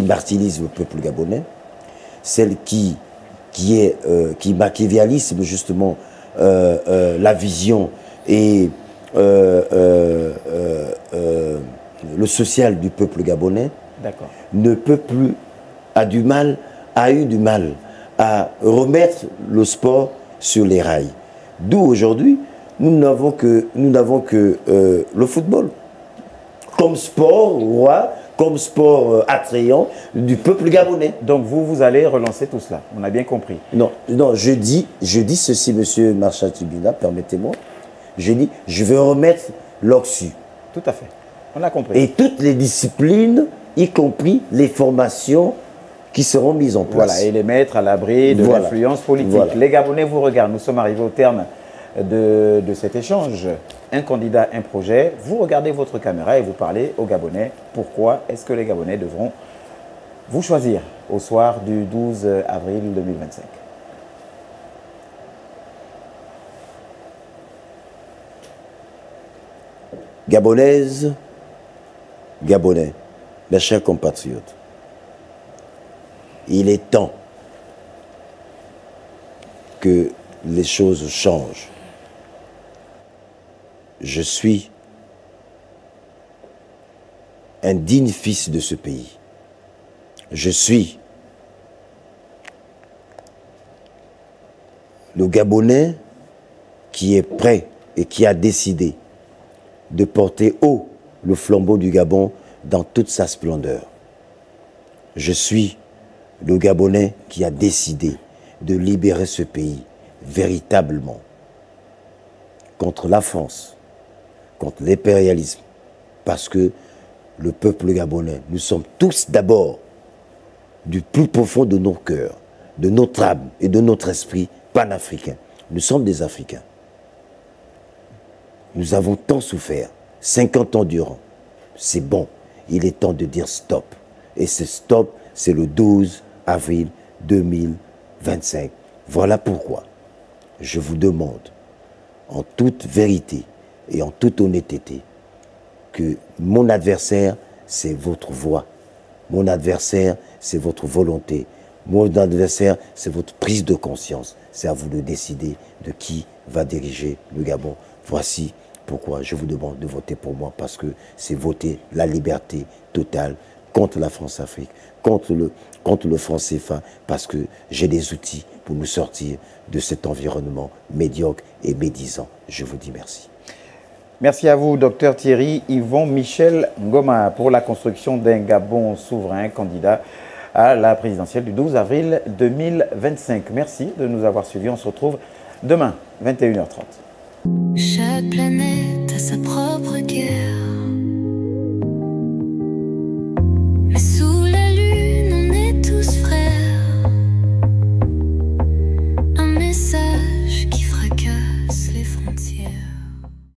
martyrise le peuple gabonais, celle qui machiavélisme justement la vision et le social du peuple gabonais, ne peut plus, a eu du mal à remettre le sport sur les rails. D'où aujourd'hui, nous n'avons que le football comme sport roi, comme sport attrayant du peuple gabonais. Donc vous allez relancer tout cela, on a bien compris. Non, je dis ceci, monsieur Marshal Tubina, permettez-moi. Je dis, je vais remettre l'OXU. Tout à fait, on a compris. Et toutes les disciplines, y compris les formations qui seront mises en place. Voilà, et les mettre à l'abri de l'influence politique. Voilà. Les Gabonais vous regardent, nous sommes arrivés au terme de cet échange. Un candidat, un projet, vous regardez votre caméra et vous parlez aux Gabonais. Pourquoi est-ce que les Gabonais devront vous choisir au soir du 12 avril 2025? Gabonaises, Gabonais, mes chers compatriotes, il est temps que les choses changent. Je suis un digne fils de ce pays. Je suis le Gabonais qui est prêt et qui a décidé de porter haut le flambeau du Gabon dans toute sa splendeur. Je suis le Gabonais qui a décidé de libérer ce pays véritablement contre la France, contre l'impérialisme, parce que le peuple gabonais, nous sommes tous d'abord du plus profond de nos cœurs, de notre âme et de notre esprit panafricain. Nous sommes des Africains. Nous avons tant souffert, 50 ans durant. C'est bon, il est temps de dire stop. Et ce stop, c'est le 12 avril 2025. Voilà pourquoi je vous demande, en toute vérité et en toute honnêteté, que mon adversaire, c'est votre voix. Mon adversaire, c'est votre volonté. Mon adversaire, c'est votre prise de conscience. C'est à vous de décider de qui va diriger le Gabon. Voici pourquoi je vous demande de voter pour moi, parce que c'est voter la liberté totale contre la France-Afrique, contre le franc CFA, parce que j'ai des outils pour nous sortir de cet environnement médiocre et médisant. Je vous dis merci. Merci à vous, Dr Thierry Yvon Michel Ngoma, pour la construction d'un Gabon souverain, candidat à la présidentielle du 12 avril 2025. Merci de nous avoir suivis. On se retrouve demain, 21h30. Chaque planète a sa propre guerre.